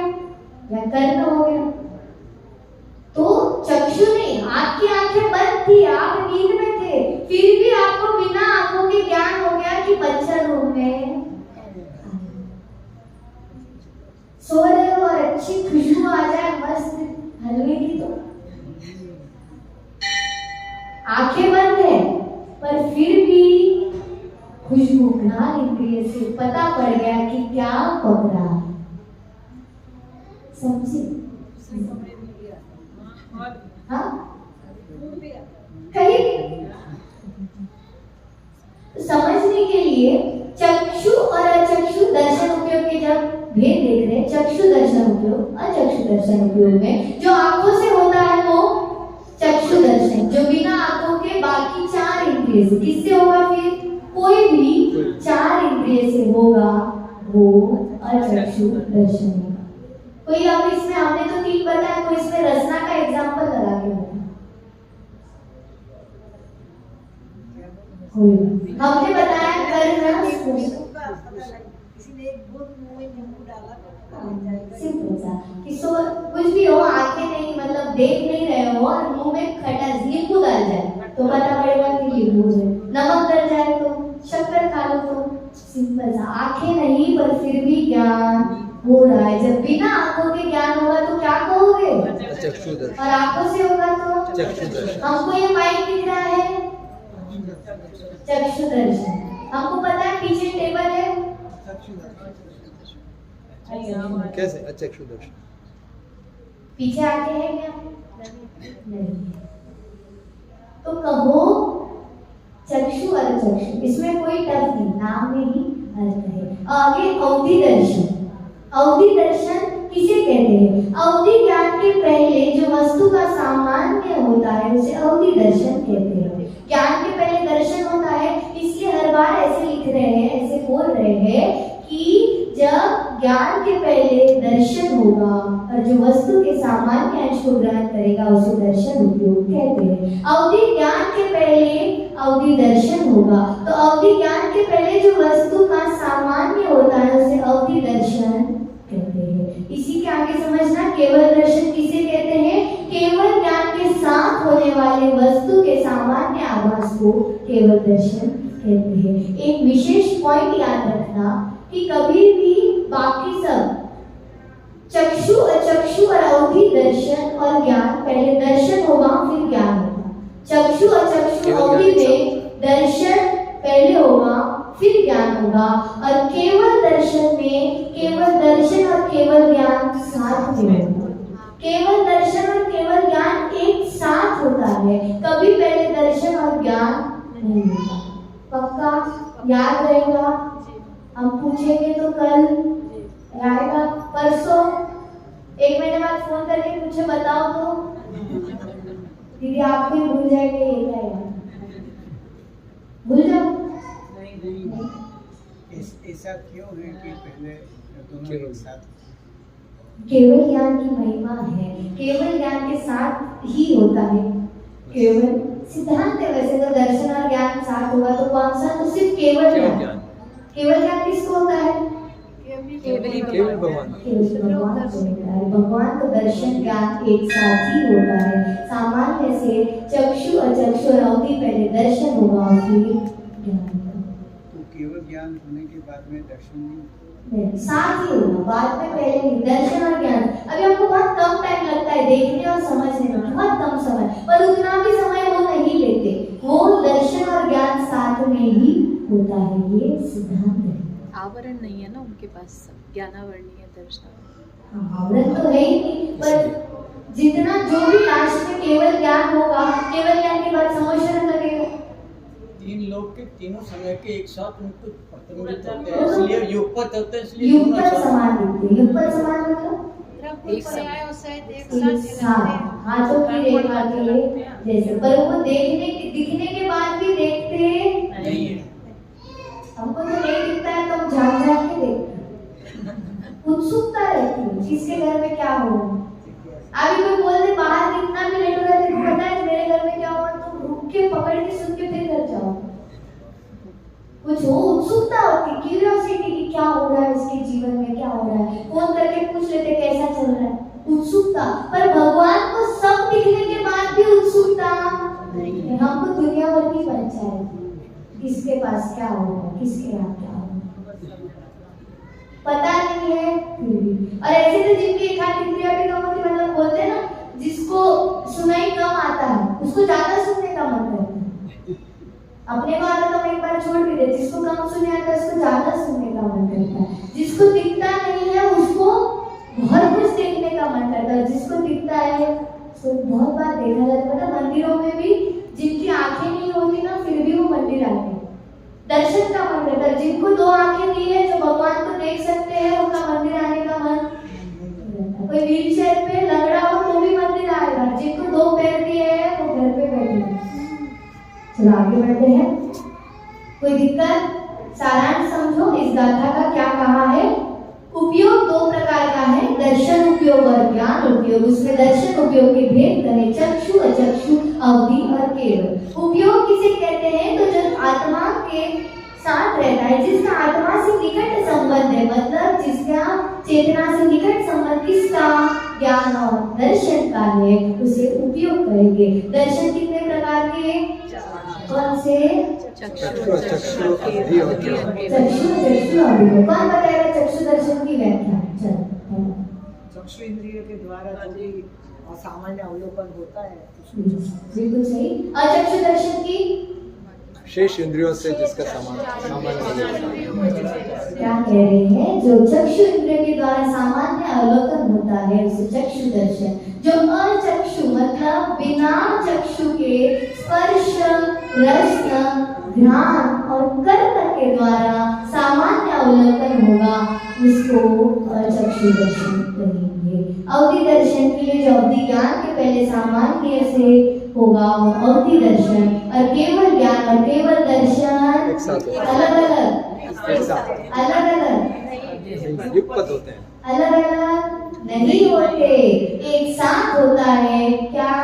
या कर्म हो गया। तो चक्षु नहीं, आपकी आंखें बंद थी, आप नींद में थे, फिर भी आपको बिना आंखों के ज्ञान हो गया कि मच्छर रूम में। सो रहे हो और अच्छी खुशबू आ जाए मस्त हलवे की तो आंखें बंद है, पर फिर भी खुशबू घ्राण इंद्रिय से पता पड़ गया कि क्या पक रहा है। समझे? हाँ? कहीं समझने के लिए चक्षु और अचक्षु दर्शन उपयोग के जब भेद देख रहे हैं, चक्षु दर्शन उपयोग, अचक्षु दर्शन उपयोग में जो आंखों से होता है वो चक्षु दर्शन, जो बिना आंखों के बाकी 4 इंद्रिय से, किससे होगा? फिर कोई भी 4 इंद्रिय से होगा वो अचक्षु दर्शन होगा। कोई अब इसमें हमने तो 3 बताया, कोई इसमें रचना का एग्जांपल लगा के बताया। हमने बताया करना सिंपल सा कि कुछ भी हो, आंखें नहीं मतलब देख नहीं रहे हो और मुंह में खटास नींबू डाल जाए तो पता पड़ेगा कि नींबू है। नमक डल जाए तो, शक्कर खा लो तो, सिंपल सा। आंखें नहीं पर फिर भी ज्ञान हो रहा है। जब बिना आंखों के ज्ञान होगा तो क्या कहोगे? और आंखों से होगा तो हमको ये माइक दिख रहा है, चक्षु दर्शन। हमको पता है पीछे टेबल है, कैसे? अचक्षु दर्शन। पीछे आके है क्या? नहीं। तो कहो चक्षु और चक्षु, इसमें कोई टफ नहीं, नाम में ही अर्थ है। आगे अवधि दर्शन। अवधि दर्शन किसे कहते हैं? अवधि ज्ञान के पहले जो वस्तु का सामान्य होता है उसे अवधि दर्शन कहते हैं। ज्ञान के पहले दर्शन होता है, इसलिए हर बार ऐसे लिख रहे हैं, ऐसे बोल रहे हैं कि जब ज्ञान के पहले दर्शन होगा और जो वस्तु के सामान्य अंश को ग्रहण करेगा उसे दर्शन उपयोग कहते हैं। अवधि ज्ञान के पहले अवधि दर्शन होगा, तो अवधि ज्ञान के पहले जो वस्तु का सामान्य होता है उसे अवधि दर्शन कहते हैं। इसी के आगे समझना, केवल दर्शन किसे कहते हैं? केवल ज्ञान के साथ होने वाले वस्तु के सामान्य आभास को केवल दर्शन कहते हैं। एक विशेष पॉइंट याद रखना कि कभी भी बाकी सब चक्षु अचक्षु और अवधि दर्शन और ज्ञान, पहले दर्शन होगा फिर ज्ञान होगा। चक्षु अचक्षु अवधि में दर्शन पहले होगा फिर ज्ञान होगा, और केवल दर्शन में केवल दर्शन और केवल ज्ञान साथ में होगा। केवल दर्शन और केवल ज्ञान एक साथ होता है, कभी पहले दर्शन और ज्ञान नहीं होता। पक्का याद रहेगा? हम पूछेंगे तो कल आएगा, परसों 1 महीने बाद फोन करके पूछे बताओ तो दीदी आप भी भूल जाएंगे, ये क्या है? भूल जाओ। ऐसा क्यों है कि पहले दोनों एक साथ? केवल ज्ञान की महिमा है, केवल ज्ञान के साथ ही होता है। केवल सिद्धांत है, वैसे तो दर्शन और ज्ञान साथ होगा तो कौन सा? तो सिर्फ केवल ज्ञान। केवल ज्ञान किसको होता है? केवल भगवान। केवल भगवान को होता है। भगवान को दर्शन ज्ञान एक साथ ही होता है। सामान्य से चक्षु अचक्षु और अवधि पहले दर्शन होगा फिर ज्ञान होगा। तो केवल ज्ञान होने के बाद में दर्शन नहीं, साथ ही होगा, बाद में पहले नहीं। दर्शन और ज्ञान अभी हमको बहुत कम टाइम लगता है देखने और समझने में, बहुत कम समय, पर उतना भी समय वो नहीं लेते। वो दर्शन और ज्ञान साथ में ही होता है, ये सिद्धांत है। आवरण नहीं है ना उनके पास, ज्ञानावरणीय दर्शन। आवरण तो है ही नहीं, पर जितना जो भी लास्ट में केवल ज्ञान होगा, केवल ज्ञान के बाद समझने लगेगा। तीन लोग के तीनों समय के एक साथ उनको प्रतिनिधित्व होते हैं, इसलिए युगपत होते हैं, इसलिए युगपत समान दिखते हैं। युगपत समान मतलब एक साथ हाथों की रेखा के जैसे, पर वो दिखने के बाद भी देखते नहीं है। हमको तो नहीं दिखता है तो हम झाँक झाँक के देखते हैं। उत्सुकता रहती है किसके घर में क्या हो रहा है। अभी कोई बोल दे बाहर कितना भी लेट हो रहा है, तेरे को पता है मेरे घर में क्या हुआ, तो रुक के पकड़ के सुन के फिर घर जाओ। कुछ हो, उत्सुकता होती, क्यूरियोसिटी कि क्या हो रहा है इसके जीवन में, क्या हो रहा है। फोन करके पूछ लेते कैसा चल रहा है, उत्सुकता। पर भगवान को सब दिखने के बाद भी उत्सुकता नहीं है। हमको दुनिया भर की पंचायत, किसके पास क्या हो रहा है, किसके यहाँ क्या हो रहा है पता नहीं है फिर भी। और ऐसे तो जिनकी एक हाथ इंद्रिया भी कम होती, मतलब बोलते हैं ना जिसको सुनाई कम आता है उसको ज्यादा सुनने का मन करता है। अपने को आता तो एक बार छोड़ भी दे, जिसको कम सुने आता है उसको ज्यादा सुनने का मन करता है। जिसको दिखता नहीं है उसको बहुत कुछ देखने का मन करता है, जिसको दिखता है उसको बहुत बार देखा जाता है। मतलब मंदिरों में भी जिनकी आंखें नहीं होती ना फिर भी वो मंदिर आते हैं, दर्शन का मन करता है। जिनको 2 आंखें दी है जो भगवान को देख सकते हैं उनका मंदिर आने का मन। कोई व्हील चेयर पे लंगड़ा हो तो भी मंदिर आएगा, जिनको 2 पैर दिए हैं वो घर पे बैठे। चलो आगे बढ़ते हैं। कोई दिक्कत? सारांश समझो इस गाथा का क्या कहा है। उपयोग 2 प्रकार का है, दर्शन उपयोग और ज्ञान उपयोग। उसमें दर्शन उपयोग के भेद करें, चक्षु अचक्षु अवधि और केवल। उपयोग किसे कहते हैं? तो जो आत्मा के साथ रहता है, जिसका आत्मा से निकट संबंध है, मतलब जिसका चेतना से निकट संबंध किसका? ज्ञान और दर्शन का है, उसे उपयोग करेंगे। दर्शन कितने प्रकार के? कौन से? चक्षु अचक्षु अवधि और ज्ञान। चक्षु अचक्षु अवधि। कौन बताएगा चक्षु दर्शन की व्याख्या? चलो चक्षु इंद्रिय के द्वारा जो भी सामान्य अवलोकन होता है बिल्कुल सही। अचक्षु दर्शन की शेष इंद्रियों से जिसका सामान्य क्या कह रहे हैं? जो चक्षु इंद्रिय के द्वारा सामान्य अवलोकन होता है उसे चक्षु दर्शन। जो अचक्षु मतलब बिना चक्षु के स्पर्श, रस, ध्यान और कर्म के द्वारा सामान्य अवलोकन होगा, उसको चक्षु दर्शन कहेंगे। अवधि दर्शन के लिए जो अवधि ज्ञान के पहले सामान्य से होगा वो अवधि दर्शन, और केवल ज्ञान और केवल दर्शन अलग अलग युगपत होते हैं, अलग अलग नहीं होते, एक साथ होता है। क्या?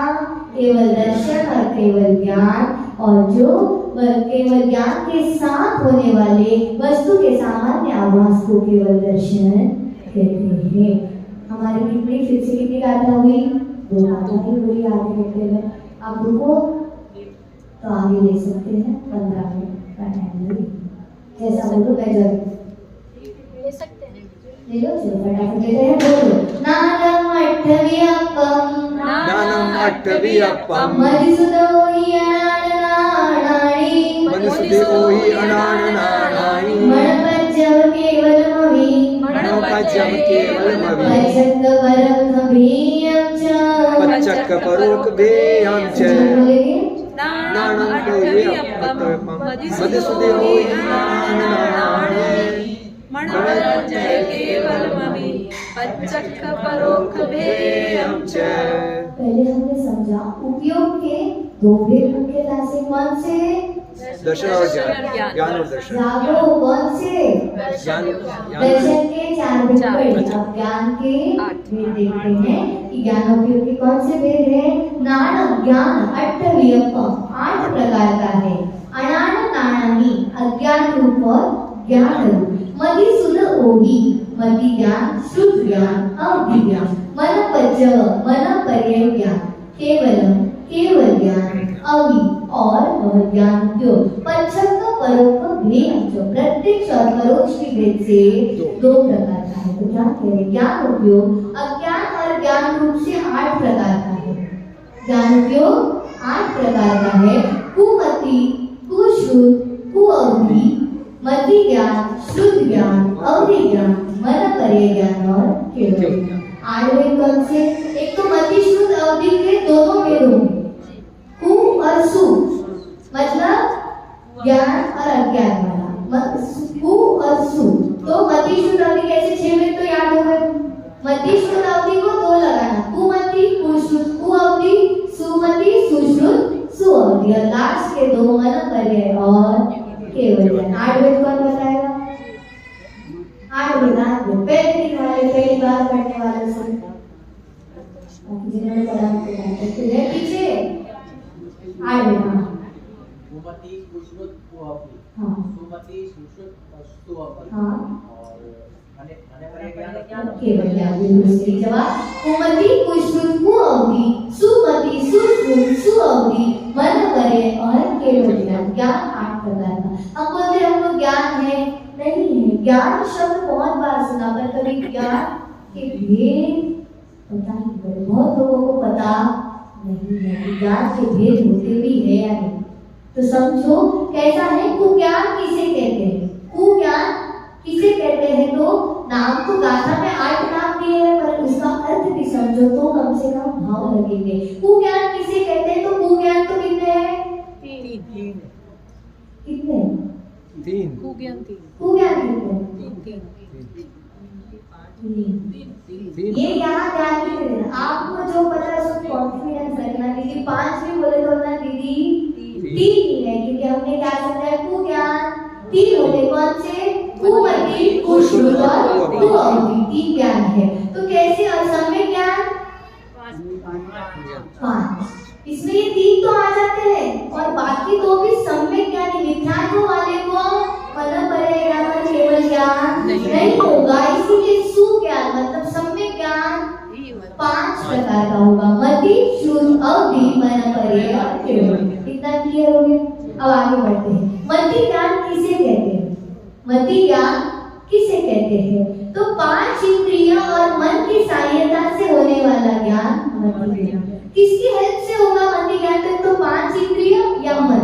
केवल दर्शन और केवल ज्ञान। और जो केवल ज्ञान के साथ होने वाले वस्तु के सामान्य आभास को केवल दर्शन कहते हैं। हमारी कितनी गाथा हुई? 2 गाथा ही हुई आगे घंटे में। आप रुको तो आगे ले सकते हैं, 15 मिनट का टाइम ले, जैसा बोलो मैं ले सकते हैं। ले लो, चलो फटाफट लेते हैं। बोलो नानम अट्ठवियप्पम मधुसूदोहि अनाननानि मणपज्जव केवलमवि पच्चक्क परोक्खभेयं च नानम अट्ठवियप्पम मधुसूदोहि अनाननानि पहले हमने समझा उपयोग के 2 भेद मुख्यतः से। कौन से? दर्शन और ज्ञान, ज्ञान और दर्शन। जागो कौन से? ज्ञान। दर्शन के 4 भेद पढ़े, अब ज्ञान के भेद देखते हैं कि ज्ञान उपयोग के कौन से भेद है। नान ज्ञान अट्ठवियप्पम 8 प्रकार का है। अनान नानानि अज्ञान रूप और ज्ञान रूप। मधुसूदोहि मति ज्ञान, शुद्ध ज्ञान, अवधि ज्ञान। मनपज्जव मनपर्यय ज्ञान, केवलम केवल ज्ञान, अवि और ज्ञान जो। पच्चक्क परोक्ख भेद जो प्रत्यक्ष और परोक्ष के भेद से 2 प्रकार का है। तो क्या कह रहे? ज्ञान उपयोग अज्ञान और ज्ञान रूप से 8 प्रकार का है। ज्ञान उपयोग 8 प्रकार का है। कुमति, कुश्रुत, कुअवधि, मति ज्ञान, शुद्ध ज्ञान, अवधि ज्ञान, मनपर्यय ज्ञान और केवल ज्ञान। 8 भेद कौन से? एक तो मति, शुद्ध, अवधि के दोनों भेद होंगे, कु और सु, मतलब ज्ञान और अज्ञान वाला। कु और सु तो मति, शुद्ध, अवधि कैसे 6 भेद तो याद हो गए। मति, शुद्ध, अवधि को 2 लगाना, कुमति, कुश्रुत, कुअवधि, सुमति, सुश्रुत, सुअवधि, और लास्ट के 2 मनपर्यय और केवल ज्ञान। 8 भेद कौन बताएगा? 8 भेद पहले दिन वाले, पहली बार पढ़ने वाले से जिन्होंने पढ़ा है पीछे 8 भेद। कुमति, कुश्रुत, कुअवधि, सुमति, सुश्रुत और सुअवधि, और केवल ज्ञान। दूसरी जवाब कुमति, कुश्रुत, कुअवधि, सुमति, सुश्रुत, सुअवधि, मनपर्यय और केवल ज्ञान। ज्ञान 8 प्रकार का। हम बोलते हैं हम लोग ज्ञान है, नहीं है। ज्ञान शब्द बहुत बार सुना, पर कभी ज्ञान के भेद पता नहीं पड़े। बहुत लोगों को पता नहीं है कि ज्ञान के भेद होते भी है या नहीं। तो समझो कैसा है। कुज्ञान किसे कहते हैं? कुज्ञान किसे कहते हैं? तो नाम तो गाथा में 8 नाम दिए हैं, पर उसका अर्थ भी समझो तो कम से कम भाव लगेंगे। कुज्ञान किसे कहते हैं? तो कुज्ञान तो कितने हैं? 3 कितने? 3 कुज्ञान 3 कुज्ञान कितने? 3। ये यहाँ ध्यान नहीं देना, आपको जो पता है उसको कॉन्फिडेंस रखना। दीदी 5 भी बोले तो ना दीदी 3 ही है, क्योंकि हमने क्या समझा है? कुज्ञान 3 होते। कौन से? कुमति, कुश्रुत और कुअवधि 3 ज्ञान है। तो कैसे? और सम्यक ज्ञान 5। इसमें ये 3 तो आ जाते हैं, और बाकी 2 भी सम्यक ज्ञान। मिथ्यात्व वाले को मनपर्यय ज्ञान और केवल ज्ञान नहीं होगा, इसीलिए सुज्ञान मतलब सम्यक ज्ञान 5 प्रकार का होगा। मति, शुद्ध, अवधि, मनपर्यय और केवल। इतना क्लियर हो गया? अब आगे बढ़ते हैं। मति ज्ञान किसे कहते हैं? मति ज्ञान किसे कहते हैं? तो 5 इंद्रियों और मन की सहायता से होने वाला ज्ञान मति ज्ञान। किसकी हेल्प से होगा मति ज्ञान? तो 5 इंद्रियों या मन,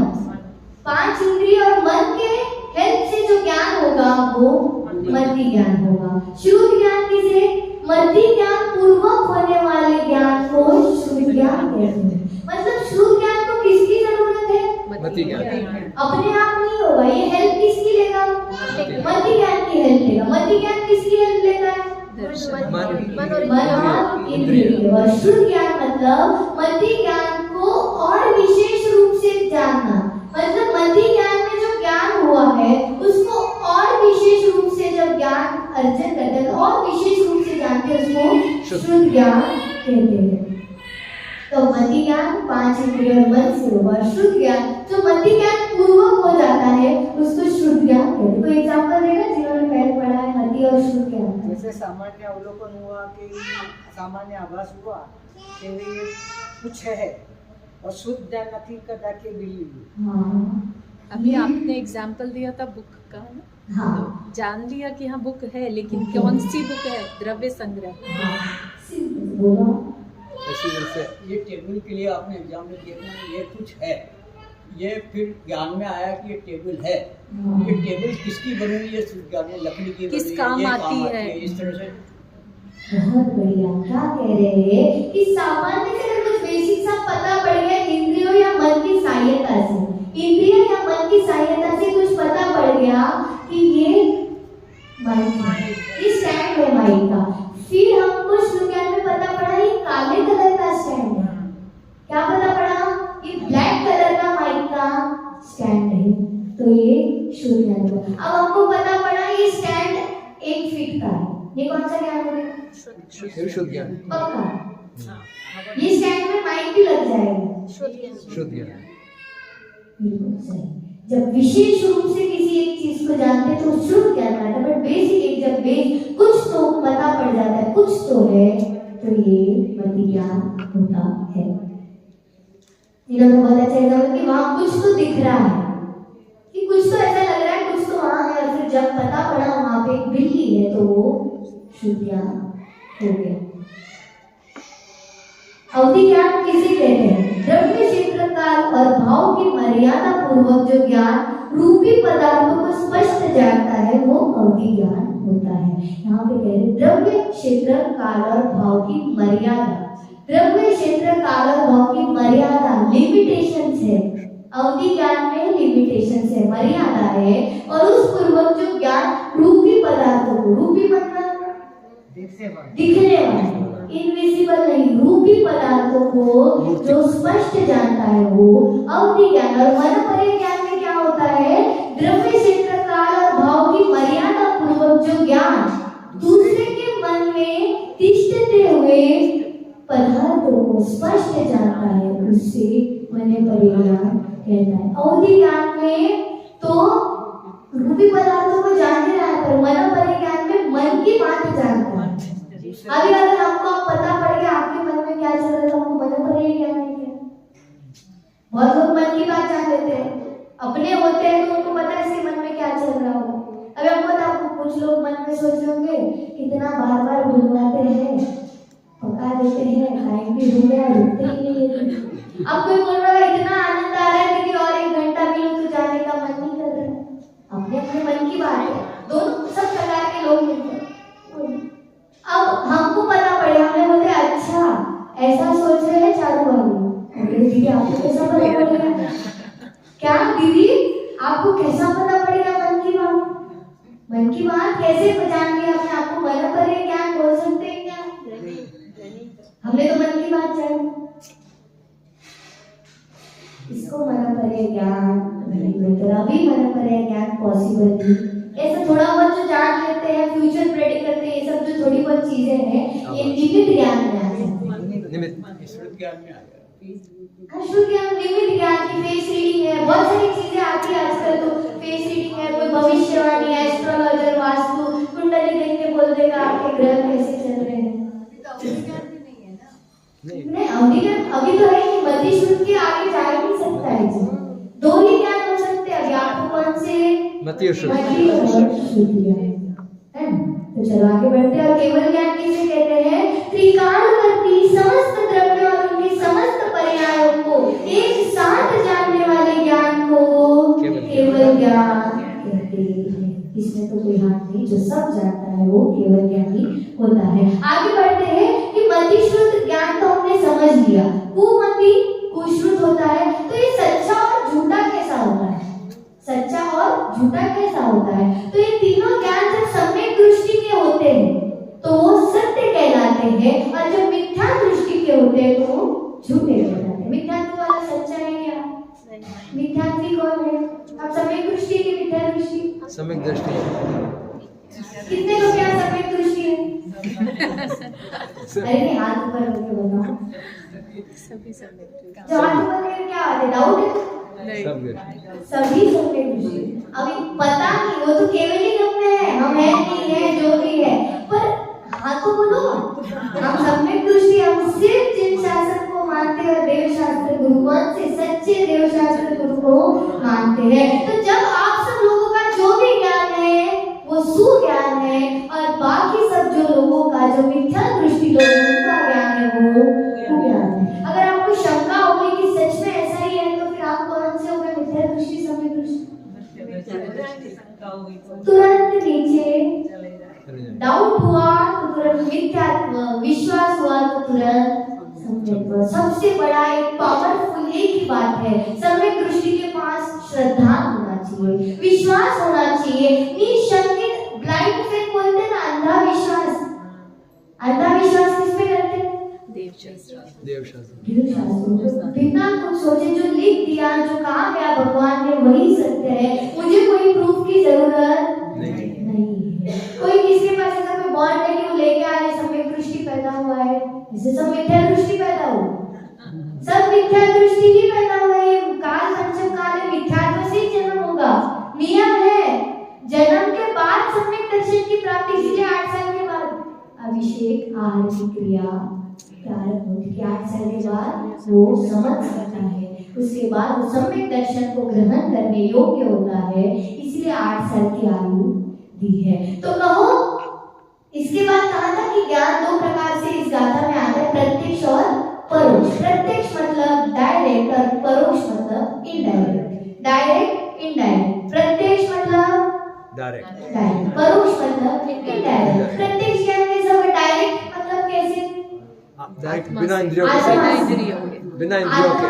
5 इंद्रियों और मन के हेल्प से जो ज्ञान होगा वो मति ज्ञान होगा। शुद्ध ज्ञान किसे? मति ज्ञान पूर्वक होने वाले ज्ञान को शुद्ध ज्ञान कहते हैं। मतलब शुद्ध ज्ञान को किसकी जरूरत है? मति ज्ञान। अपने आप मति ज्ञान की हेल्प लेगा। मति ज्ञान किसकी हेल्प लेता है? मन और इंद्रिय। और शुद्ध ज्ञान मतलब मति ज्ञान को और विशेष रूप से जानना, मतलब मति ज्ञान में जो ज्ञान हुआ है उसको और विशेष रूप से जब ज्ञान अर्जन करते हैं और विशेष रूप से जानते हैं उसको शुद्ध ज्ञान कहते हैं। तो मति ज्ञान 5 इंद्रिय और मन से हुआ। शुद्ध ज्ञान जो मति ज्ञान पूर्वक हो जाता है उसको शुद्ध ज्ञान कहते हैं। कोई एग्जांपल देगा जिन्होंने पहले पढ़ा है मति और शुद्ध ज्ञान? जैसे सामान्य अवलोकन हुआ कि सामान्य आभास हुआ कि ये कुछ है और शुद्ध ज्ञान નથી કરતા કે બિલીવ। अभी आपने एग्जाम्पल दिया था बुक का ना, तो जान लिया कि हाँ बुक है, लेकिन कौन सी बुक है? द्रव्य संग्रह। ये टेबल के लिए आपने एग्जाम में देखना, ये कुछ है, ये फिर ज्ञान में आया कि ये टेबल है। ये टेबल किसकी बनी हुई है? ज्ञान में लकड़ी की किस बनी काम ये आती है? इस तरह से। बहुत बढ़िया। क्या कह रहे हैं कि सामान्य से अगर कुछ बेसिक सा पता पड़ गया इंद्रियों या मन की सहायता से, इंद्रियों या मन की सहायता से कुछ पता पड़ गया कि ये माइक है, ये स्टैंड है माइक का, फिर हमको शुद्ध ज्ञान में पता पड़ा ये काले कलर का स्टैंड है। क्या पता पड़ा? ये ब्लैक कलर का माइक का स्टैंड है। तो ये शुद्ध ज्ञान हुआ। अब हमको पता पड़ा ये स्टैंड 1 फीट का है। ये कौन सा ज्ञान हो गया? शुद्ध ज्ञान। पक्का। ये स्टैंड में माइक भी लग जाएगा। शुद्ध ज्ञान। बिल्कुल सही। जब विशेष रूप से किसी एक चीज को जानते हैं तो शुद्ध ज्ञान आता है। बट बेसिक एक जब कुछ तो पता पड़ जाता है, कुछ तो है, तो ये मति ज्ञान होता है। इन्होंने बहुत अच्छा एग्जाम्पल कि वहां कुछ तो दिख रहा है, कि कुछ तो ऐसा लग रहा है, कुछ तो वहां है, और फिर जब पता पड़ा वहां पे एक बिल्ली है तो वो शुद्ध ज्ञान हो गया। अवधि ज्ञान किसे कहते हैं? द्रव्य क्षेत्र काल और भाव की मर्यादा पूर्वक जो ज्ञान रूपी पदार्थों को स्पष्ट जानता है वो अवधि ज्ञान होता है। यहाँ पे कह रहे द्रव्य क्षेत्र काल और भाव की मर्यादा। द्रव्य क्षेत्र काल और भाव की मर्यादा लिमिटेशंस है। अवधि ज्ञान में लिमिटेशंस है, मर्यादा है, और उस पूर्वक जो ज्ञान रूपी पदार्थों को, रूपी मतलब दिखने वाले, इनविजिबल नहीं, रूपी पदार्थों को जो स्पष्ट जानता है वो अवधि ज्ञान। और मनोपर्य ज्ञान में क्या होता है? द्रव्य क्षेत्र काल और भाव की मर्यादा पूर्वक जो ज्ञान दूसरे के मन में तिष्ठते हुए पदार्थों को स्पष्ट जानता है उससे मनोपर्य ज्ञान कहता है। अवधि ज्ञान में तो रूपी पदार्थों को जान रहा है, पर मनोपर्य ज्ञान में मन की बात जानता है। अभी अगर हमको पता पड़ गया आपके मन में क्या चल रहा है, हमको मनोपर्य ज्ञान है क्या? बहुत लोग मन की बात जान लेते हैं, अपने होते हैं तो उनको पता है इसके मन में क्या चल रहा हो। अभी हमको तो आपको कुछ लोग मन में सोच रहे होंगे कितना बार बार बुलवाते हैं, पका देते हैं, टाइम भी हो गया, रुकते ही नहीं है। अब कोई बोल रहा है इतना आनंद आ रहा है कि और 1 घंटा भी तो जाने का मन नहीं कर रहा है। अपने अपने मन की बात है, दोनों सब प्रकार के लोग मिलते हैं। अब हमको पता पड़े, हमें बोलते अच्छा ऐसा सोच रहे हैं चारू वाली। अरे दीदी आपको कैसा पता पड़ेगा? क्या दीदी आपको कैसा पता पड़ेगा मन की बात? मन की बात कैसे जानेंगे? अपने आपको मनोपर्य ज्ञान बोल सकते हैं क्या? हमने तो मन की बात जानी, इसको मनोपर्य ज्ञान नहीं बोलते। अभी मनोपर्य ज्ञान पॉसिबल नहीं। ऐसा थोड़ा बहुत जो जान लेते हैं, फ्यूचर प्रेडिक्ट करते हैं, ये सब जो थोड़ी बहुत चीजें हैं ये लिमिट ज्ञान में आ जाती है। शुद्ध ज्ञान में आ गया। शुद्ध ज्ञान, लिमिट ज्ञान की फेस रीडिंग है, बहुत सारी चीजें आती है आजकल। तो फेस रीडिंग है, कोई भविष्यवाणी, एस्ट्रोलॉजर, वास्तु, कुंडली देख के बोल देगा आपके ग्रह कैसे चल रहे हैं। नहीं अवधि ज्ञान अभी तो है कि मति शुद्ध के आगे जा ही नहीं सकता है जी। 2 ही ज्ञान हो सकते हैं। अभी आपको कौन से? मति और शुद्ध ज्ञान है। तो चलो आगे बढ़ते हैं। और केवल ज्ञान किसे कहते हैं? त्रिकालवर्ती समस्त द्रव्य और उनके समस्त पर्यायों को एक साथ जानने वाले ज्ञान को केवल ज्ञान कहते हैं। इसमें तो कोई हाथ नहीं, जो सब जानता है वो केवल ज्ञानी होता है। आगे बढ़ते हैं कि मति शुद्ध ज्ञान तो हमने समझ लिया, कुमति कुश्रुत होता है। तो ये सच्चा और झूठा कैसा होता है? सच्चा और झूठा कैसा होता है। तो ये तीनों ज्ञान जब सम्यक दृष्टि के होते हैं तो वो सत्य कहलाते हैं, और जब मिथ्या दृष्टि के होते हैं तो वो झूठे कहलाते हैं। मिथ्यात्व वाला सच्चा है क्या? मिथ्यात्वी कौन है? आप सम्यक दृष्टि की मिथ्या दृष्टि? सम्यक दृष्टि कितने लोग यहाँ सम्यक दृष्टि है? अरे नहीं, हाथ ऊपर रख के बताओ। सभी सम्यक जो हाथ ऊपर रख के क्या बात है? डाउट है? सभी सम्यक दृष्टि। अभी पता नहीं, वो तो केवल ही में है, हम है नहीं है जो भी है, पर हाँ तो बोलो हम सम्यक दृष्टि, हम सिर्फ जिन शास्त्र को मानते हैं, देव शास्त्र गुरु, कौन से सच्चे देव शास्त्र गुरु को मानते हैं। तो जब आप सब लोगों का जो भी ज्ञान है वो सुज्ञान है, और बाकी सब जो लोगों का जो मिथ्या दृष्टि लोगों का ज्ञान है वो कुज्ञान है। अगर आपको शंका होगी कि सच में ऐसा ही है, तो फिर आप कौन से हो गए, मिथ्या दृष्टि सम्यक दृष्टि? तुरंत नीचे डाउट हुआ तो तुरंत मिथ्यात्व, विश्वास हुआ तो तुरंत सम्यक। सबसे बड़ा एक पावरफुल एक ही बात है, सम्यक दृष्टि के पास श्रद्धा होना चाहिए, विश्वास होना चाहिए, निशंकित। ब्लाइंड फेथ बोलते हैं ना, अंधा विश्वास। अंधा विश्वास किस पे करते हैं? देव शास्त्र। बिना कुछ सोचे जो लिख दिया, जो कहा गया भगवान ने वही सत्य है, मुझे कोई प्रूफ की जरूरत नहीं है। कोई किसी के पास ऐसा कोई बॉन्ड नहीं, वो लेके आ रहे सम्यक दृष्टि पैदा हुआ है, इससे सब मिथ्या दृष्टि पैदा हुआ, सब मिथ्या दृष्टि ही पैदा हुआ है। काल पंचम काल में मिथ्यात्व से जन्म होगा, नियम है। जन्म के बाद सम्यक दर्शन की प्राप्ति, इसलिए 8 साल के बाद अभिषेक आहार की क्रिया प्रारंभ होती है। 8 साल के बाद वो समझ सकता है, उसके बाद वो सम्यक दर्शन को ग्रहण करने योग्य होता है, इसलिए 8 साल की आयु दी है। तो कहो, इसके बाद कहा था कि ज्ञान 2 प्रकार से इस गाथा में आता है, प्रत्यक्ष और परोक्ष। प्रत्यक्ष मतलब डायरेक्ट और परोक्ष मतलब इनडायरेक्ट। Direct indirect. प्रत्यक्ष मतलब डायरेक्ट, परोक्ष मतलब इनडायरेक्ट। प्रत्यक्ष ज्ञान कैसा होगा? डायरेक्ट मतलब कैसे? डायरेक्ट बिना इंद्रियों के, बिना इंद्रियों के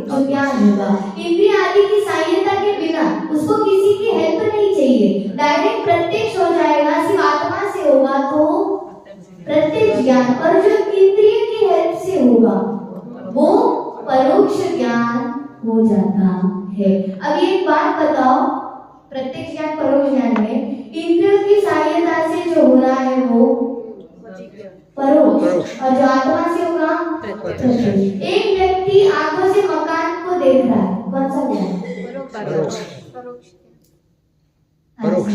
जो ज्ञान होगा, इंद्रिय आदि की सहायता के बिना, उसको किसी की हेल्प नहीं चाहिए, डायरेक्ट प्रत्यक्ष हो जाएगा, सिर्फ आत्मा से होगा तो प्रत्यक्ष ज्ञान। और जो इंद्रिय की हेल्प से होगा वो परोक्ष ज्ञान हो जाता है। अब एक बात बताओ, प्रत्यक्ष ज्ञान परोक्ष ज्ञान में इंद्रियों की सहायता से जो हो रहा है वो परोक्ष, और जो आत्मा से होगा प्रत्यक्ष। एक व्यक्ति आंखों से मकान को देख रहा है, कौन सा ज्ञान? परोक्ष परोक्ष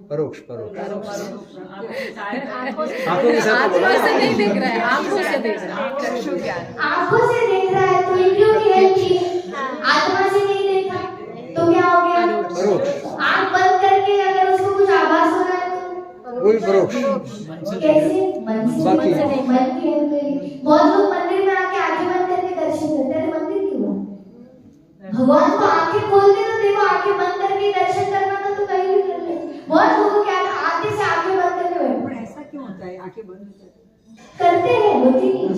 परोक्ष परोक्ष। आंखों से नहीं देख रहा है, आंखों से देख रहा है, चक्षु ज्ञान। आंखों से देख रहा है तो इंद्रियों की हेल्प की, आत्मा से नहीं देखा तो क्या हो गया? आंख बंद करके अगर उसको कुछ आभास हो रहा है तो वही परोक्ष। कैसे? मन से नहीं, मन की हेल्प करी। बहुत लोग मंदिर में आके आंखें बंद करके दर्शन करते हैं, मंदिर क्यों? भगवान को आंखें खोल दे तो देखो, आंखें बंद करके दर्शन करना था तो कहीं भी कर ले। बहुत लोगों के आते से आंखें बंद करके बैठे। ऐसा क्यों होता है? आंखें बंद करते हैं, होती नहीं।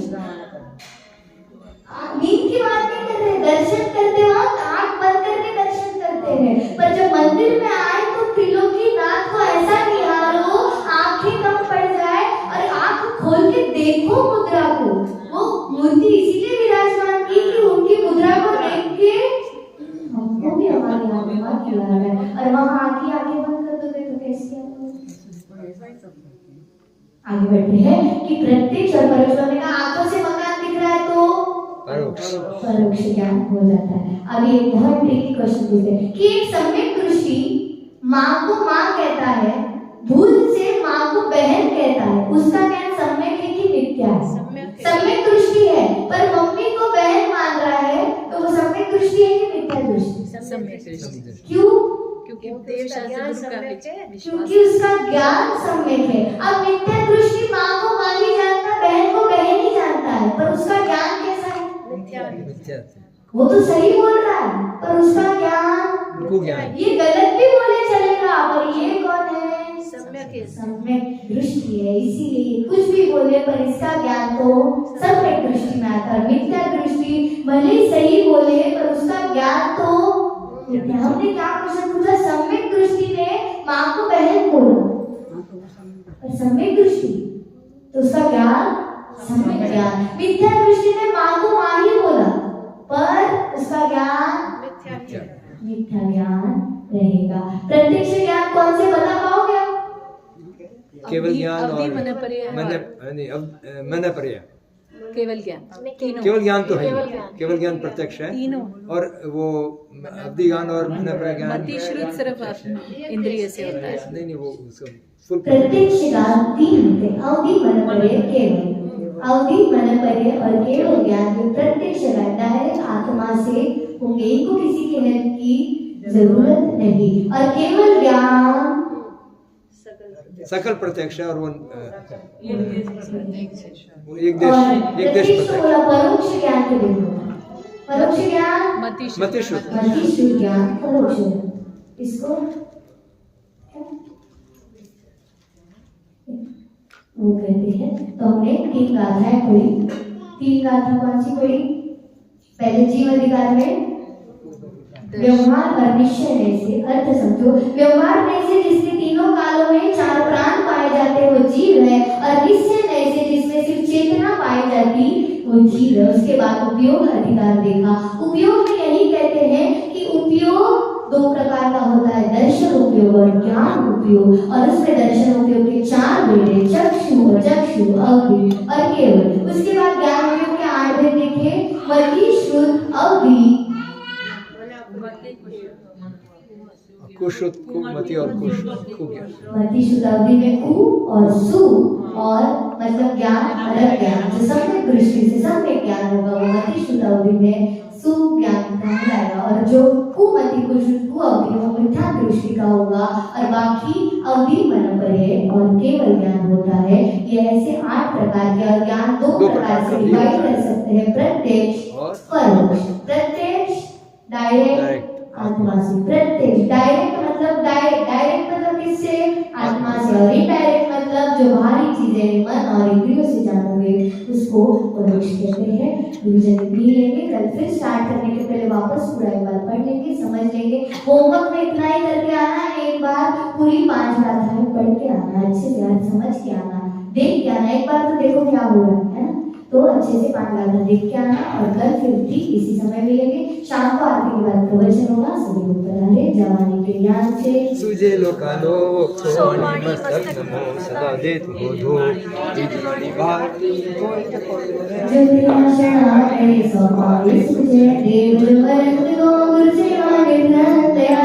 नींद की बात नहीं कर रहे, दर्शन करते वक्त आंख बंद करके दर्शन करते हैं, पर जब मंदिर में आए तो त्रिलोकीनाथ को ऐसा निहारो, आंखें कम पड़ जाए और आंख खोल के देखो मुद्रा को। वो मूर्ति इसीलिए विराजमान की कि उनकी मुद्रा को देख के हमको भी हमारी आत्मा खिला रहा है, और वहां आंखें बंद कर दोगे तो कैसे आगे बढ़ते हैं कि प्रत्यक्ष और परोक्ष में आंखों से मकान दिख रहा है तो परोक्ष ज्ञान हो जाता है। अभी एक बहुत ट्रिकी क्वेश्चन पूछते हैं कि एक सम्यक दृष्टि माँ को माँ कहता है, भूल से माँ को बहन कहता है, उसका ज्ञान सम्यक है कि मिथ्या है? सम्यक दृष्टि है, पर मम्मी को बहन मान रहा है तो वो सम्यक दृष्टि है कि मिथ्या दृष्टि? सम्यक दृष्टि। क्यों? क्योंकि देव शास्त्र का विश्वास, क्योंकि उसका ज्ञान सम्यक है। अब मिथ्या दृष्टि माँ को माँ ही जानता, बहन को बहन ही जानता है, पर उसका ज्ञान कैसा है? मिथ्या। वो तो सही बोल रहा है पर उसका ज्ञान, ये गलत भी बोले चलेगा, पर ये कौन है? सम्यक दृष्टि है। इसीलिए कुछ भी बोले पर इसका ज्ञान तो सम्यक दृष्टि में आता है। मिथ्या दृष्टि भले सही बोले पर उसका ज्ञान तो मिथ्या। हमने क्या क्वेश्चन पूछा? सम्यक दृष्टि ने माँ को बहन बोला, और सम्यक दृष्टि तो उसका ज्ञान सम्यक ज्ञान। मिथ्या दृष्टि ने माँ को माँ ही बोला, पर उसका ज्ञान मिथ्या ज्ञान रहेगा। प्रत्यक्ष ज्ञान कौन से बता पाओगे? केवल ज्ञान और मन पर्याय। केवल ज्ञान, केवल ज्ञान तो है, केवल ज्ञान प्रत्यक्ष है, और वो अवधि ज्ञान और मन पर्याय ज्ञान मति श्रुत सिर्फ इंद्रिय से होता है। नहीं वो उसका फुल प्रत्यक्ष ज्ञान तीन होते हैं, अवधि मन पर्याय केवल। अवधि मन पर्याय और केवल ज्ञान में प्रत्यक्ष ज्ञान डायरेक्ट आत्मा से होंगे, इनको किसी की हेल्प की जरूरत नहीं। और केवल ज्ञान सकल प्रत्यक्ष है, और वो एक और देश प्रत्यक्ष बोला परोक्ष ज्ञान के बिंदु। परोक्ष ज्ञान मति श्रुत ज्ञान परोक्ष ज्ञान। इसको वो कहते हैं। तो हमने तीन गाथाएं पढ़ी। तीन गाथा कौन सी पढ़ी? पहले जीव अधिकार में व्यवहार और निश्चय नय से अर्थ समझो। व्यवहार नय से जिसके तीनों कालों में चार प्राण पाए जाते हैं वो जीव है, और निश्चय नय से जिसमें सिर्फ चेतना पाई जाती वो जीव है। उसके बाद उपयोग अधिकार देखा। उपयोग में यही कहते हैं कि उपयोग दो प्रकार का होता है, दर्शन उपयोग और ज्ञान उपयोग। और उसमें दर्शन उपयोग के चार भेद, चक्षु, अवधि और केवल। उसके बाद ज्ञान उपयोग के 8 भेद देखे, मति, श्रुत, अवधि, कुश्रुत, कुमति और कुज्ञान। मति शुद्ध अवधि में कु और सु, और मतलब ज्ञान अलग ज्ञान जो सम्यक दृष्टि से सम्यक ज्ञान होगा वो मति शुद्ध अवधि में सु ज्ञान कहलाएगा, और जो कुमति कुश्रुत कु अवधि वो मिथ्या दृष्टि का होगा। और बाकी अवधि मन पर्याय और केवल ज्ञान होता है। ये ऐसे 8 प्रकार के, और ज्ञान दो प्रकार से डिवाइड कर सकते हैं, प्रत्यक्ष और परोक्ष। प्रत्यक्ष डायरेक्ट आत्मा से, प्रत्यक्ष डायरेक्ट मतलब डायरेक्ट मतलब किससे? आत्मा से, और इनडायरेक्ट मतलब जो बाहरी चीजें मन और इंद्रियों से जानोगे उसको परोक्ष कहते हैं। रिवीजन भी लेंगे, कल फिर स्टार्ट करने के पहले वापस पूरा एक बार पढ़ लेंगे, समझ लेंगे। होमवर्क में इतना ही करके आना है, एक बार पूरी 5 गाथाएं पढ़ के आना, अच्छे से यार समझ के आना, देख के आना। एक बार तो देखो क्या हो रहा है ना, तो अच्छे से 5 गाथा देख के आना। और कल फिर ठीक इसी समय मिलेंगे। शाम को आरती के बाद प्रवचन होगा। सभी लोग पढ़ाने जवानी के ज्ञान से सुजे लोकालो सोनी मस्तक नमो सदा देत बोधो इजवानी भारती जो विनाशना है सो पाए सुजे देव वरद गो गुरु सेवा निर्णय दया